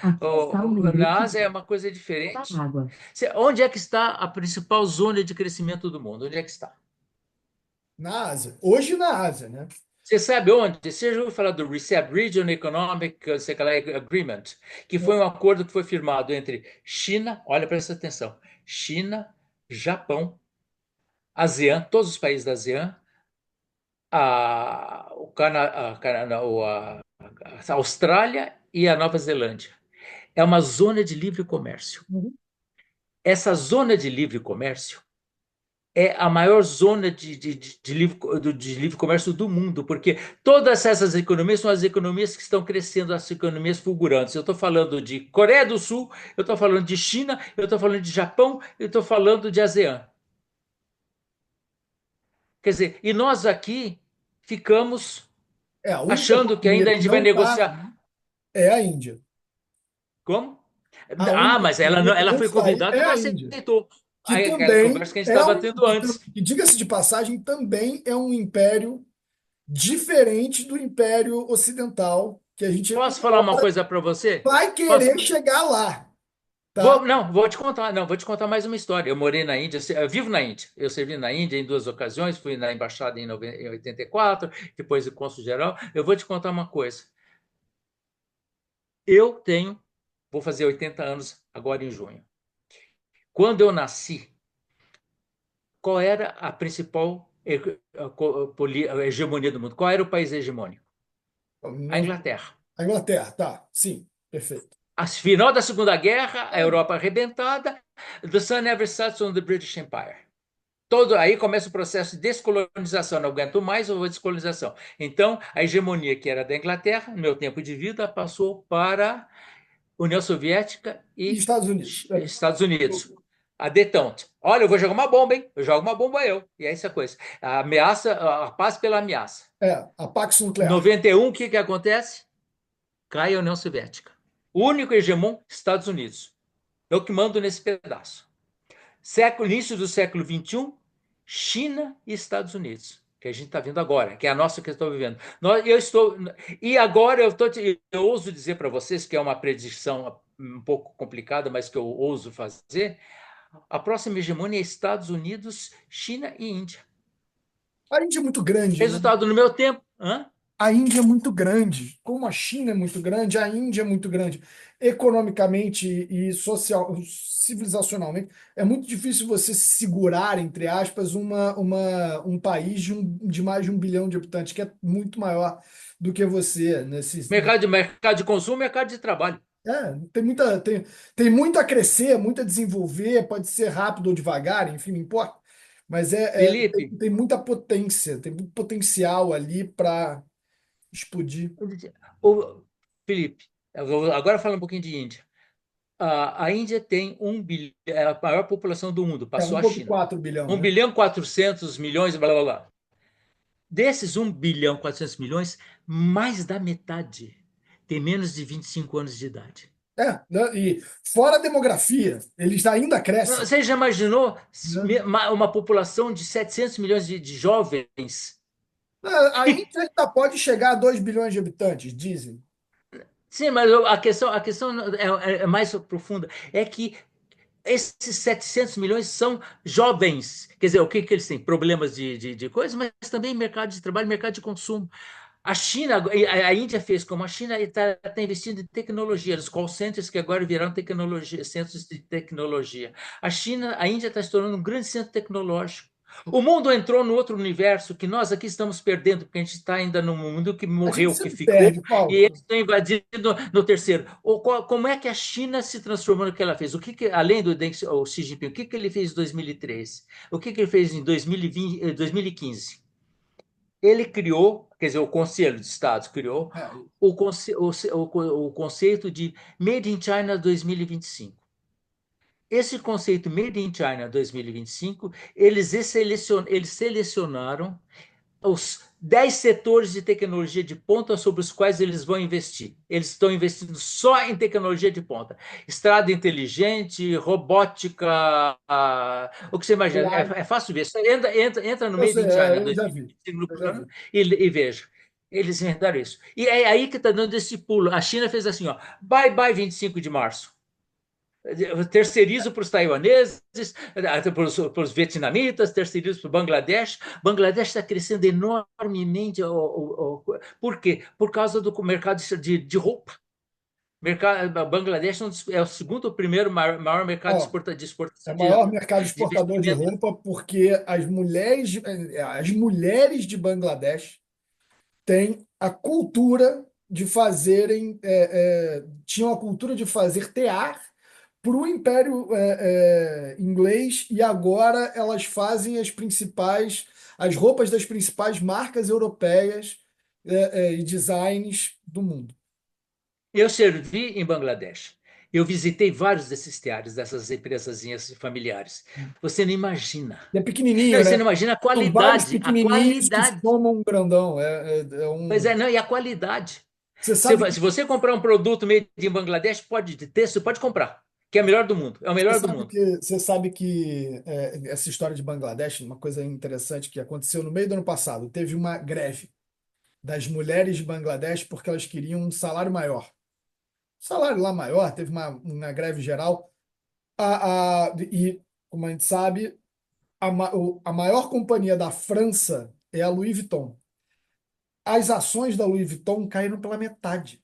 Na Ásia é uma coisa diferente. Onde é que está a principal zona de crescimento do mundo? Onde é que está? Na Ásia. Hoje na Ásia, né? Você sabe onde? Você já ouviu falar do RCEP, Region Economic sei lá, Agreement, que foi um acordo que foi firmado entre China, olha, presta atenção, China, Japão, ASEAN, todos os países da ASEAN, a Austrália e a Nova Zelândia. É uma zona de livre comércio. Uhum. Essa zona de livre comércio é a maior zona de livre comércio do mundo, porque todas essas economias são as economias que estão crescendo, as economias fulgurantes. Eu estou falando de Coreia do Sul, eu estou falando de China, eu estou falando de Japão, eu estou falando de ASEAN. Quer dizer, e nós aqui ficamos É, a única achando que economia ainda a que gente vai não está negociar. é a Índia. Como? A única Mas ela, economia que ela não foi está aí convidada é e não a Índia, aceitou. que Aquela conversa também que a gente é estava um, tendo antes. que diga-se de passagem, também é um império diferente do império ocidental, que a gente Posso uma falar uma hora coisa para você? vai Posso? querer chegar lá, tá? Não, vou te contar. Não, vou te contar mais uma história. Eu morei na Índia, eu vivo na Índia. Eu servi na Índia em duas ocasiões, fui na embaixada em 84, depois do cônsul-geral. Eu vou te contar uma coisa. Vou fazer 80 anos agora em junho. Quando eu nasci, qual era a principal hegemonia do mundo? Qual era o país hegemônico? A Não- Inglaterra. A Inglaterra, tá, sim, perfeito. A final da Segunda Guerra, a Europa arrebentada, the sun never sets on the British Empire. Aí começa o processo de descolonização. Não aguento mais, eu vou descolonização. Então, a hegemonia que era da Inglaterra, no meu tempo de vida, passou para a União Soviética E e Estados Unidos? Estados Unidos. A detente. Olha, eu vou jogar uma bomba, hein? Eu jogo uma bomba eu. E é essa coisa. A ameaça, a paz pela ameaça. A Pax Em Nuclear. 91, o que que acontece? Cai a União Soviética. O único hegemon, Estados Unidos. Eu que mando nesse pedaço. Início do século XXI, China e Estados Unidos, que a gente está vendo agora, que é a nossa que eu estou vivendo. E agora eu ouso dizer para vocês, que é uma predição um pouco complicada, mas que eu ouso fazer, a próxima hegemonia é Estados Unidos, China e Índia. A Índia é muito grande, né? Resultado, no meu tempo, A Índia é muito grande. Como a China é muito grande, a Índia é muito grande. Economicamente e social, civilizacionalmente, é muito difícil você segurar, entre aspas, um país de mais de 1 bilhão de habitantes, que é muito maior do que você nesses. mercado de consumo, mercado de trabalho. tem muito a crescer, muito a desenvolver, pode ser rápido ou devagar, enfim, não importa. Mas Felipe, tem muita potência, tem muito potencial ali para explodir. o Felipe, agora fala um pouquinho de Índia. A Índia tem 1 bilhão, é a maior população do mundo, É passou a China. 1,4 bilhão, Um né? bilhão 400 milhões, blá blá blá. Desses 1 bilhão 400 milhões, mais da metade tem menos de 25 anos de idade. Né? E fora a demografia, eles ainda crescem, Você já imaginou né? uma população de 700 milhões de jovens? A Índia ainda pode chegar a 2 bilhões de habitantes, dizem. Sim, mas a questão é mais profunda. É que esses 700 milhões são jovens. Quer dizer, o que, que eles têm? Problemas de coisas, mas também mercado de trabalho, mercado de consumo. A China, a Índia fez como a China está investindo em tecnologia, nos call centers que agora viraram tecnologia, centros de tecnologia. A Índia está se tornando um grande centro tecnológico. O mundo entrou no outro universo que nós aqui estamos perdendo, porque a gente está ainda no mundo que A gente morreu, que sempre ficou, perde, e eles Paulo. estão invadindo no terceiro. Como é que a China se transformou no que ela fez? Além do o Xi Jinping, o que ele fez em 2013? O que ele fez em 2020, 2015? Ele criou, quer dizer, o Conselho de Estados criou É, o conceito de Made in China 2025. Esse conceito Made in China 2025, eles selecionaram os 10 setores de tecnologia de ponta sobre os quais eles vão investir. Eles estão investindo só em tecnologia de ponta. Estrada inteligente, robótica, o que você imagina. AI, É fácil ver. Você entra no eu Made sei, in China eu já vi. 2025 no Eu já programa vi. e veja. Eles inventaram isso. E é aí que está dando esse pulo. A China fez assim, ó, bye bye 25 de março. Terceirizo para os taiwaneses, para os vietnamitas, terceirizo para o Bangladesh. Bangladesh está crescendo enormemente. Por quê? Por causa do mercado de roupa. Bangladesh é o segundo ou primeiro maior mercado Ó, de é exportação o maior mercado de exportador de vestimenta. roupa porque as mulheres de Bangladesh têm a cultura de fazerem, tinham a cultura de fazer tear para o Império Inglês e agora elas fazem as roupas das principais marcas europeias e designs do mundo. Eu servi em Bangladesh. Eu visitei vários desses teares, dessas empresazinhas familiares. Você não imagina. E é Não, pequenininho, você né? não imagina a São vários qualidade, a pequenininhos que qualidade. formam um grandão. Pois é, não, e a qualidade. Você Se, sabe que se você comprar um produto made em Bangladesh, pode ter, você pode comprar, que é o melhor do mundo. É o você melhor do sabe mundo. que você sabe que essa história de Bangladesh, uma coisa interessante que aconteceu no meio do ano passado, teve uma greve das mulheres de Bangladesh porque elas queriam um salário maior. Salário lá maior, teve uma greve geral. E, como a gente sabe, a maior companhia da França é a Louis Vuitton. As ações da Louis Vuitton caíram pela metade,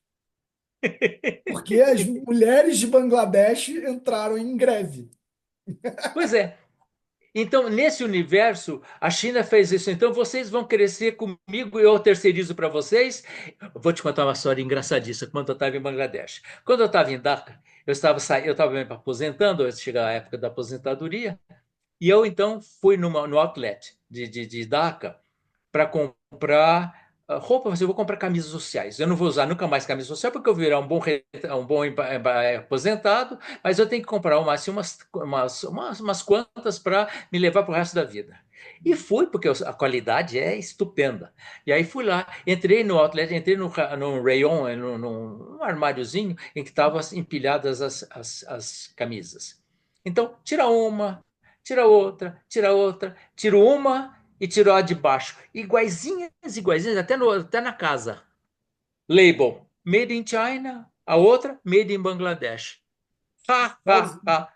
porque as mulheres de Bangladesh entraram em greve. Pois é. Então, nesse universo, a China fez isso. Então, vocês vão crescer comigo e eu terceirizo para vocês. Eu vou te contar uma história engraçadíssima. Quando eu estava em Bangladesh. Quando eu estava em Dhaka, eu estava me aposentando, antes de chegar a época da aposentadoria, e eu então fui no outlet de Dhaka para comprar roupa, mas eu vou comprar camisas sociais. Eu não vou usar nunca mais camisa social porque eu vou virar um bom aposentado, mas eu tenho que comprar assim, umas quantas para me levar para o resto da vida. E fui, porque a qualidade é estupenda. E aí fui lá, entrei no outlet, entrei no rayon, num armáriozinho em que estavam empilhadas as camisas. Então, tira outra, tira outra, tiro uma e tirou a de baixo. Iguaizinhas, iguaizinhas, até na casa. Label, Made in China, a outra, Made in Bangladesh. Ha, ha, Igualzinho. ha.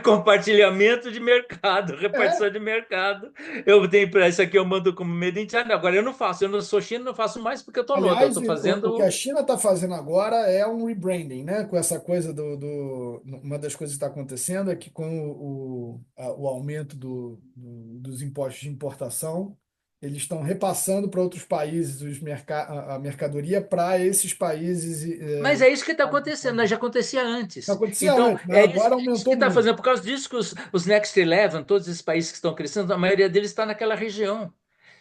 Compartilhamento de mercado, É, repartição de mercado. Eu tenho para isso aqui, eu mando como Made in China. Agora eu não faço, eu não sou China, não faço mais porque eu estou no outro. Eu aliás, estou o que a fazendo. China está fazendo agora é um rebranding, né? Com essa coisa uma das coisas que está acontecendo é que com o aumento dos impostos de importação, Eles estão repassando para outros países a mercadoria para esses países. Mas é isso que está acontecendo, né? Já acontecia Não antes. acontecia Então, antes, mas é isso, agora é isso que aumentou está muito. fazendo. Por causa disso que os Next Eleven, todos esses países que estão crescendo, a maioria deles está naquela região.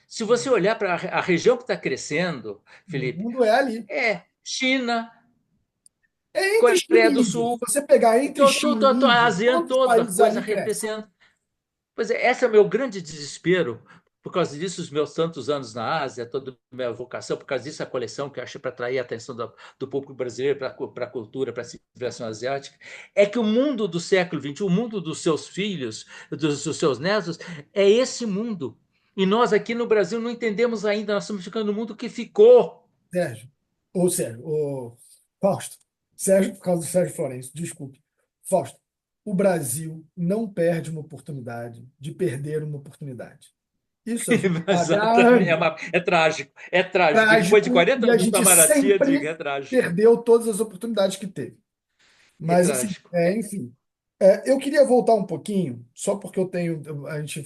Se você olhar para a região que está crescendo, No Felipe, mundo é ali. é China, É entre China Coreia e do Índia. Se Sul, você pegar entre China e a Índia, ASEAN todos os toda, países coisa ali crescem. arrefecendo. Pois é, esse é o meu grande desespero. Por causa disso, os meus tantos anos na Ásia, toda a minha vocação, por causa disso, a coleção que eu achei para atrair a atenção do público brasileiro para a cultura, para a civilização asiática, é que o mundo do século XXI, o mundo dos seus filhos, dos seus netos, é esse mundo. E nós aqui no Brasil não entendemos ainda, nós estamos ficando no mundo que ficou. Sérgio, ou Sérgio, ou Fausto. Sérgio, por causa do Sérgio Florencio, desculpe. Fausto, o Brasil não perde uma oportunidade de perder uma oportunidade. Isso a gente sabe há Exatamente, anos. é trágico, é trágico. Depois de Trágico, 40 e a anos do gente Itamaraty, eu digo, sempre é trágico, perdeu todas as oportunidades que teve. é Mas, assim, trágico. enfim. Eu queria voltar um pouquinho, só porque eu tenho. A gente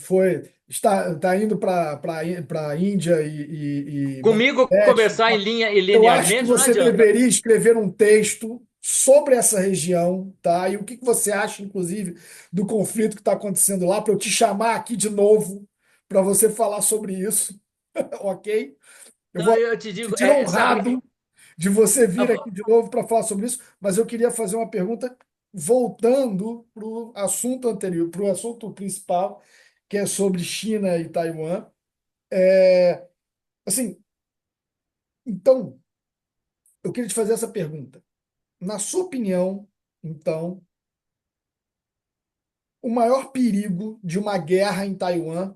está indo para a Índia e Comigo, Bangladesh. conversar e Eu acho que linearmente não você adianta. deveria escrever um texto sobre essa região, tá? E o que que você acha, inclusive, do conflito que está acontecendo lá, para eu te chamar aqui de novo para você falar sobre isso, ok? Eu Não, vou eu te te digo, sentir sabe, honrado de você vir aqui a- de novo para falar sobre isso, mas eu queria fazer uma pergunta voltando para o assunto anterior, para o assunto principal, que é sobre China e Taiwan. É, assim, então, eu queria te fazer essa pergunta. Na sua opinião, então, o maior perigo de uma guerra em Taiwan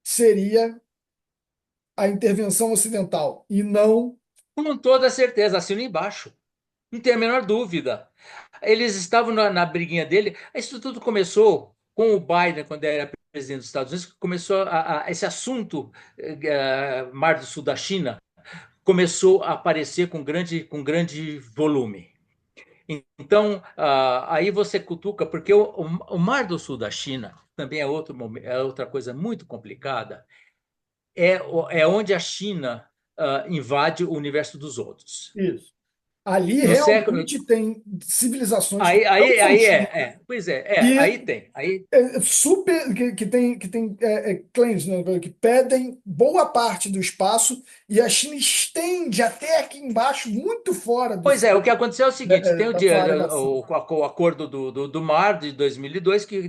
seria a intervenção ocidental e não. com toda certeza, assino embaixo. Não tem a menor dúvida. Eles estavam na briguinha dele. Isso tudo começou com o Biden, quando ele era presidente dos Estados Unidos, que começou esse assunto, Mar do Sul da China, começou a aparecer com grande volume. Então, aí você cutuca, porque o Mar do Sul da China também é outra coisa muito complicada, é onde a China invade o universo dos outros. Isso. Ali No século. realmente tem civilizações que não são Aí chinesas pois é, aí que tem. Aí, super que tem claims, né, que pedem boa parte do espaço e a China estende até aqui embaixo, muito fora pois é, o que aconteceu é o seguinte: tem da sua área de ação. o acordo do Mar de 2002 que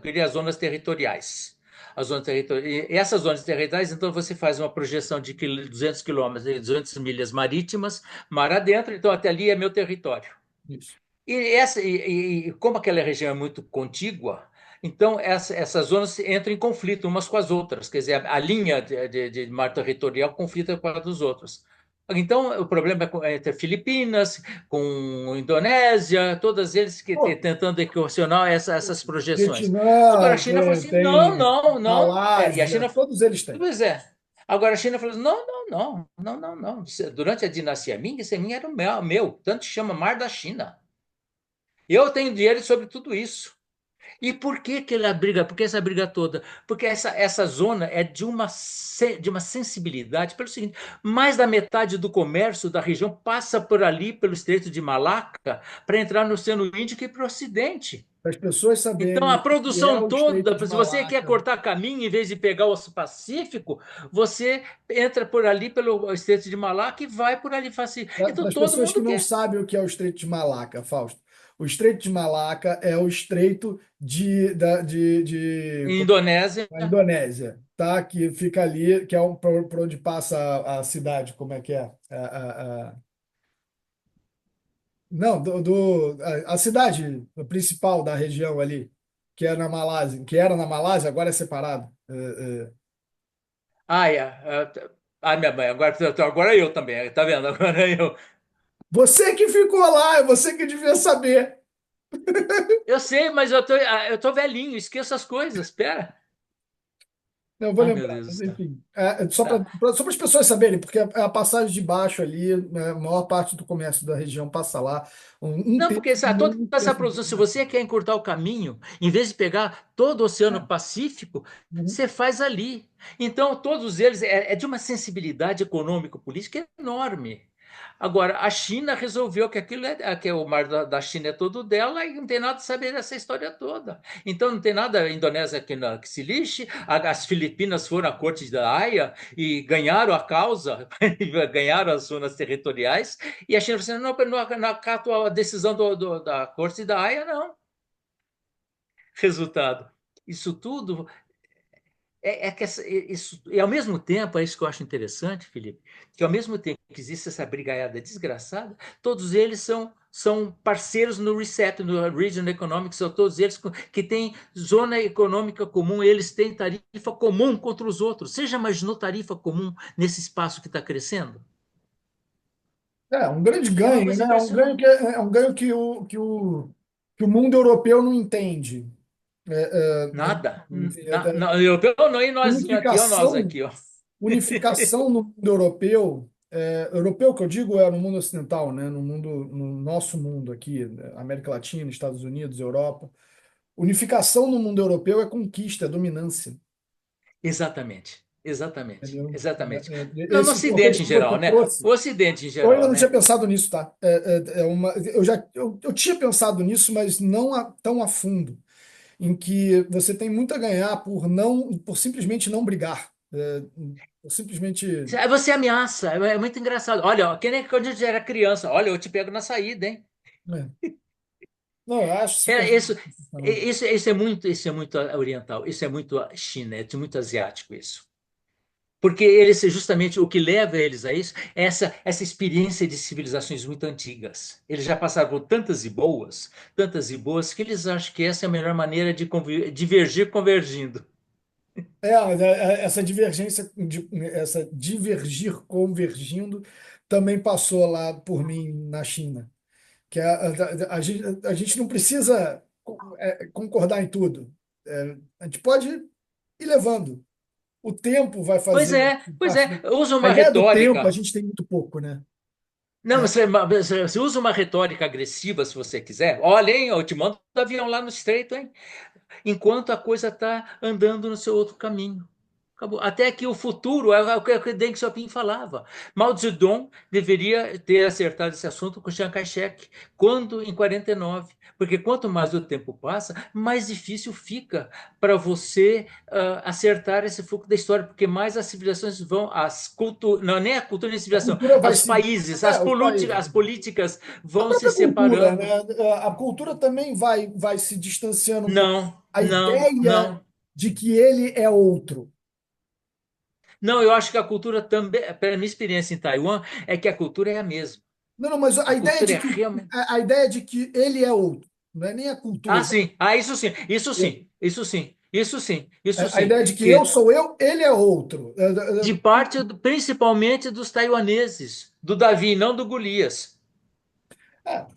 cria as zonas territoriais. E essas zonas territoriais, então você faz uma projeção de 200 quilômetros, 200 milhas marítimas, mar adentro, então até ali é meu território. Isso. E como aquela região é muito contígua, então essas zonas entram em conflito umas com as outras, quer dizer, a linha de mar territorial conflita com a dos outros. Então, o problema é entre Filipinas, com Indonésia, todos eles Pô, tentando equacionar essas projeções. Agora a Vietnã, China falou assim: não, tem não, não. E a Malásia, China, todos eles têm. pois é. Agora a China falou assim: não, não, não, não, não, não. Durante a dinastia Ming, esse Ming era o meu, tanto chama Mar da China. Eu tenho dinheiro sobre tudo isso. E por que que ela briga? Por que essa briga toda? Porque essa zona é de uma sensibilidade, pelo seguinte, mais da metade do comércio da região passa por ali, pelo Estreito de Malaca, para entrar no Oceano Índico e para o Ocidente. Para as pessoas Então, saberem a o que é produção o Estreito toda, de se você quer Malaca. cortar caminho em vez de pegar o Oceano Pacífico, você entra por ali pelo Estreito de Malaca e vai por ali fácil. Para Então, as todo pessoas que mundo não quer. sabem o que é o Estreito de Malaca, Fausto, o Estreito de Malaca é o estreito Indonésia. da Indonésia, tá? Que fica ali, que é por onde passa a cidade, como é que é? Não, a cidade principal da região ali, que é na Malásia, que era na Malásia, agora é separado. Ai, minha mãe, agora eu também, tá vendo? Agora eu. Você que ficou lá, é você que devia saber. Eu sei, mas eu tô velhinho, esqueço as coisas, espera. Eu vou Ai, meu lembrar, Deus do mas céu. enfim. Só para Tá. só para as pessoas saberem, porque a passagem de baixo ali, né, a maior parte do comércio da região passa lá. Um Não, porque terço sabe, toda muito essa perto. produção, se você quer encurtar o caminho, em vez de pegar todo o Oceano É. Pacífico, Uhum. você faz ali. Então, todos eles é de uma sensibilidade econômico-política enorme. Agora, a China resolveu que aquilo que o mar da China é todo dela e não tem nada a saber dessa história toda. Então, não tem nada a Indonésia que se lixe, as Filipinas foram à corte da Haia e ganharam a causa, ganharam as zonas territoriais, e a China falou assim, não acato a decisão da corte da Haia, não. Resultado, isso tudo isso, e ao mesmo tempo, é isso que eu acho interessante, Felipe, que ao mesmo tempo que existe essa brigaiada desgraçada, todos eles são parceiros no RECEP, no Regional Economic, são todos eles que têm zona econômica comum, eles têm tarifa comum contra os outros. Você já imaginou tarifa comum nesse espaço que está crescendo? Um grande É uma ganho, coisa né? É um ganho impressionante. é um ganho que o mundo europeu não entende. Nada. Enfim, Não, europeu não, e nós aqui, ó, nós unificação, aqui, ó. unificação no mundo europeu, europeu que eu digo é no mundo ocidental, né? No nosso mundo aqui, né? América Latina, Estados Unidos, Europa. Unificação no mundo europeu é conquista, é dominância, Exatamente, exatamente, entendeu? exatamente. No Esse Ocidente em contexto que você geral, né? O trouxe. Ocidente em Eu ainda geral, não tinha né? pensado nisso, tá? Eu tinha pensado nisso, mas não tão a fundo, em que você tem muito a ganhar por simplesmente não brigar, por simplesmente. Você ameaça, é muito engraçado. Olha, ó, que nem quando a gente era criança. Olha, eu te pego na saída, hein? Né? Não, eu acho super É, sensacional. isso é muito oriental, isso é muito chinês, é muito asiático isso. Porque eles, justamente, o que leva eles a isso é essa experiência de civilizações muito antigas. Eles já passaram por tantas e boas, que eles acham que essa é a melhor maneira de divergir convergindo. Essa divergência, essa divergir convergindo, também passou lá por mim na China. Que a gente não precisa concordar em tudo. A gente pode ir levando. O tempo vai fazer Pois parte é, usa A uma ideia do tempo, a retórica. gente tem muito pouco, né? Não, você usa uma retórica agressiva se você quiser. Olha, hein, eu te mando o avião lá no estreito, hein? Enquanto a coisa está andando no seu outro caminho. Acabou. Até que o futuro é o que Deng Xiaoping falava. Mao Zedong deveria ter acertado esse assunto com Chiang Kai-shek, quando em 49. Porque quanto mais o tempo passa, mais difícil fica para você acertar esse fluxo da história, porque mais as civilizações vão, as culturas, não nem a cultura nem a A civilização, cultura vai os se. países, Os países. as políticas A vão se própria cultura, né? separando. A cultura também vai se distanciando um pouco. Não, A não, ideia não. de que ele é outro. Não, eu acho que a cultura também, pela minha experiência em Taiwan, é que a cultura é a mesma. Não, não, mas A cultura é realmente. a ideia de que ele é outro. Não é nem a Ah, cultura. sim. Ah, isso sim. Isso sim. Isso sim. Isso sim. Isso A sim. ideia de que eu Que sou eu, ele é outro. de parte, principalmente dos taiwaneses, do Davi, não do Golias. É,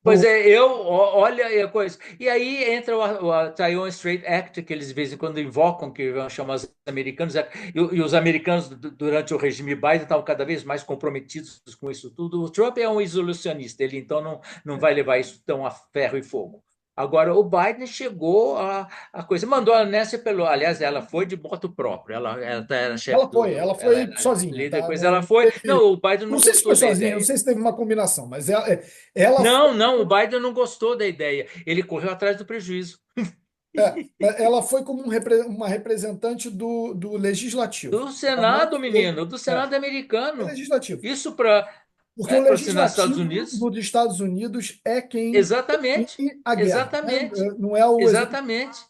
Pois o- é, olha a coisa. E aí entra o Taiwan Strait Act, que eles de vez em quando invocam, que vão chamar os americanos, e os americanos, durante o regime Biden, estavam cada vez mais comprometidos com isso tudo. O Trump é um isolacionista, ele então não vai levar isso tão a ferro e fogo. Agora, o Biden chegou a coisa, mandou a Nancy Pelosi, aliás, ela foi de moto próprio, ela era chefe ela ela foi era sozinha, líder, tá? coisa, Não, ela não foi. Não, teve- o Biden não não sei se foi gostou da sozinha, não ideia. sei se teve uma combinação, mas ela foi. Não, o Biden não gostou da ideia. Ele correu atrás do prejuízo. Ela foi como uma representante do legislativo. Do Ela não Senado, foi. menino, do É, Senado é americano. legislativo. Isso para Porque o assinar os Estados legislativo Unidos? dos Estados Unidos é quem Exatamente, define a guerra, né? exatamente, Não é o executivo. exatamente,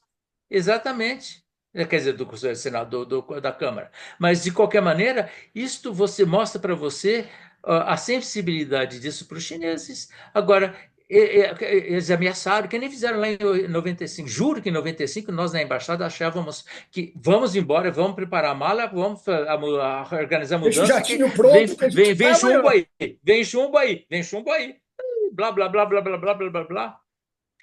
exatamente. Quer dizer, do Senado, da Câmara. Mas, de qualquer maneira, isto você mostra para você a sensibilidade disso para os chineses. Agora, eles ameaçaram, que nem fizeram lá em 95. Juro que em 95 nós na embaixada achávamos que vamos embora, vamos preparar a mala, vamos organizar a Deixa o mudança, que jatinho pronto que a gente vem vai chumbo amanhã. aí, vem chumbo aí, vem chumbo aí. Blá, blá, blá, blá, blá, blá, blá, blá, blá.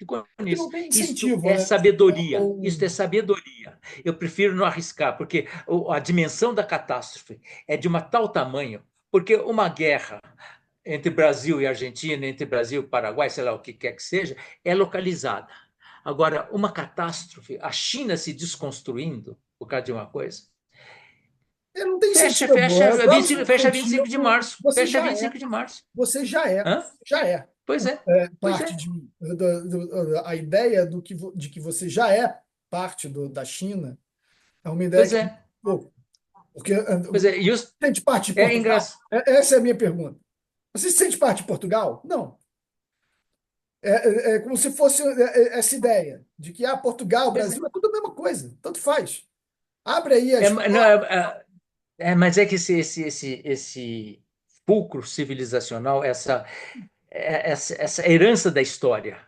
Ficou Que nisso. não tem Isto incentivo, é né? sabedoria. Isto Ou- é sabedoria. Eu prefiro não arriscar, porque a dimensão da catástrofe é de uma tal tamanho, porque uma guerra entre Brasil e Argentina, entre Brasil e Paraguai, sei lá o que quer que seja, é localizada. Agora, uma catástrofe, a China se desconstruindo por causa de uma coisa, não tem fecha, incentivo. fecha, É, dando 25, fecha 25 de incentivo, março. você Fecha já é. 25 de março. Você Hã? já é. Pois é, pois Parte é, de, a ideia de que você já é parte da China é uma ideia pois que, é, pô, porque pois é. E os, sente parte de é Portugal? engraçado. Essa é a minha pergunta. Você se sente parte de Portugal? Não. É como se fosse essa ideia de que Portugal, Pois é. Brasil, é tudo a mesma coisa, tanto faz. Abre aí a Não, história. mas é que esse fulcro civilizacional, essa herança da história.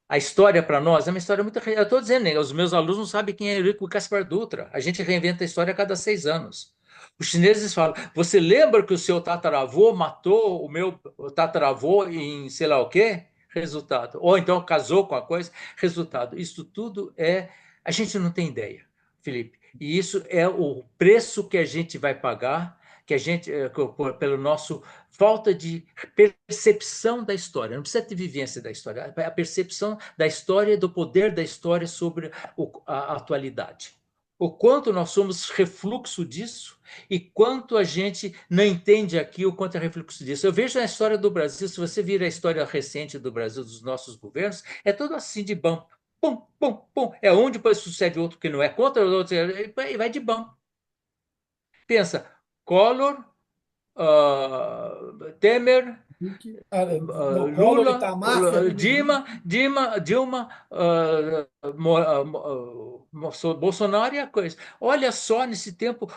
A história para nós é uma história muito. Eu estou dizendo, né, os meus alunos não sabem quem é Eurico Gaspar Dutra. A gente reinventa a história a cada 6 anos. Os chineses falam: você lembra que o seu tataravô matou o meu tataravô em sei lá o quê? Resultado. Ou então casou com a coisa? Resultado. Isso tudo é. A gente não tem ideia, Felipe. E isso é o preço que a gente vai pagar, que a gente, pelo nosso falta de percepção da história. Não precisa ter vivência da história, a percepção da história e do poder da história sobre a atualidade. O quanto nós somos refluxo disso e quanto a gente não entende aqui o quanto é refluxo disso. Eu vejo na história do Brasil, se você vir a história recente do Brasil, dos nossos governos, é tudo assim de bam, pum, pum, pum. É um, depois sucede outro que não é contra o outro, e vai de bam. Pensa, Collor, Temer, Collor, Lula, Itamar, Fernando Henrique. Dilma, Bolsonaro e a coisa. Olha só nesse tempo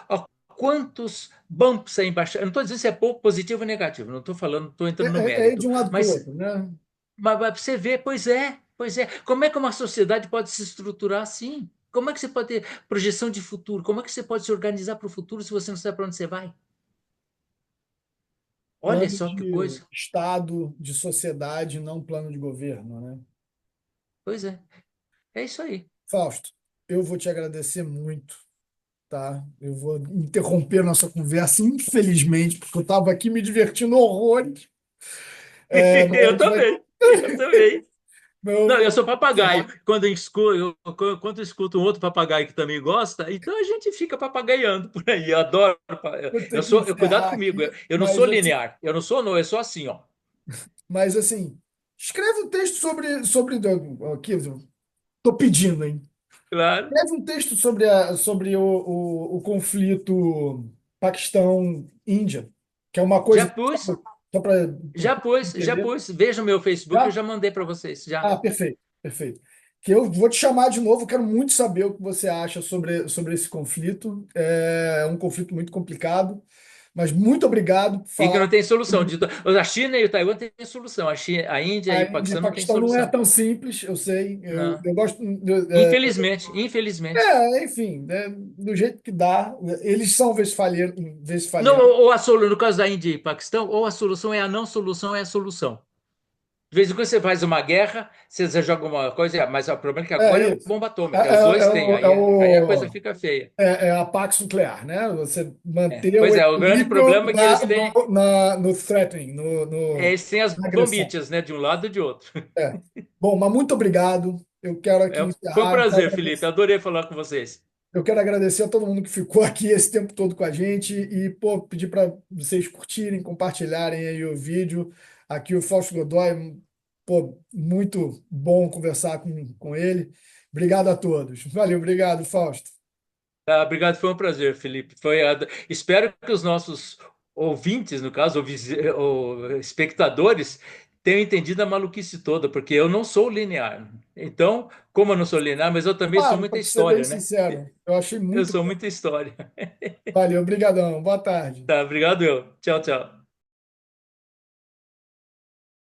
quantos bumps a embaixada. Eu não estou dizendo se é positivo ou negativo, não estou falando, não estou entrando no É de mérito. um lado para o Mas, outro, né? mas você vê, pois é, pois é. Como é que uma sociedade pode se estruturar assim? Como é que você pode ter projeção de futuro? Como é que você pode se organizar para o futuro se você não sabe para onde você vai? Olha Plano só que de coisa. Estado, de sociedade, não plano de governo, né? Pois é isso aí. Fausto, eu vou te agradecer muito, tá? Eu vou interromper nossa conversa, infelizmente, porque eu estava aqui me divertindo horrores. Eu Mas também. Eu também. Não, eu eu sou vou papagaio. encerrar. Quando eu escuto um outro papagaio que também gosta, então a gente fica papagaiando por aí. Eu adoro. Vou ter que Cuidado encerrar comigo. aqui, Eu não sou linear. Eu não sou, não. Eu sou assim, ó. mas assim, escreve um texto sobre aqui, tô pedindo, hein? Claro. Escreve um texto sobre o conflito Paquistão-Índia, que é uma Já coisa pus, só para já entender. pus. Veja o meu Facebook, eu Já? já mandei para vocês. Já. Ah, perfeito, perfeito. Que eu vou te chamar de novo, quero muito saber o que você acha sobre esse conflito. É um conflito muito complicado, mas muito obrigado por E que falar não tem solução. sobre A China e o Taiwan têm solução. A Índia a e o Índia e Paquistão não têm Paquistão. Não é solução. tão simples, eu sei. Não. Eu gosto. Infelizmente, infelizmente. Enfim, né, do jeito que dá, eles são Não, vesfalheiros. ou no caso da Índia e Paquistão, ou a solução é a não solução, é a solução. De vez em quando você faz uma guerra, você joga uma coisa, mas o problema é que É agora é isso. bomba É, atômica, os é, dois é têm, o, é, aí a coisa o, fica feia. é a pax nuclear, né? Você manter o Pois é, o grande equilíbrio problema é que eles têm, no threatening, eles têm as na agressão. bombitas, né, de um lado e de outro. É. Bom, mas muito obrigado. Eu quero aqui Foi um encerrar. prazer, Felipe, adorei falar com vocês. Eu quero agradecer a todo mundo que ficou aqui esse tempo todo com a gente e, pô, pedir para vocês curtirem, compartilharem aí o vídeo. Aqui o Fausto Godoy, pô, muito bom conversar com ele. Obrigado a todos. Valeu, obrigado, Fausto. Tá, obrigado, foi um prazer, Felipe. Espero que os nossos ouvintes, no caso, ou espectadores, tenham entendido a maluquice toda, porque eu não sou linear. Então, como eu não sou linear, mas eu também sou Claro, muita para ser bem história, né? sincero, eu achei Eu muito sou bom. muita história. Valeu, obrigadão. Boa tarde. Tá, obrigado eu. Tchau, tchau.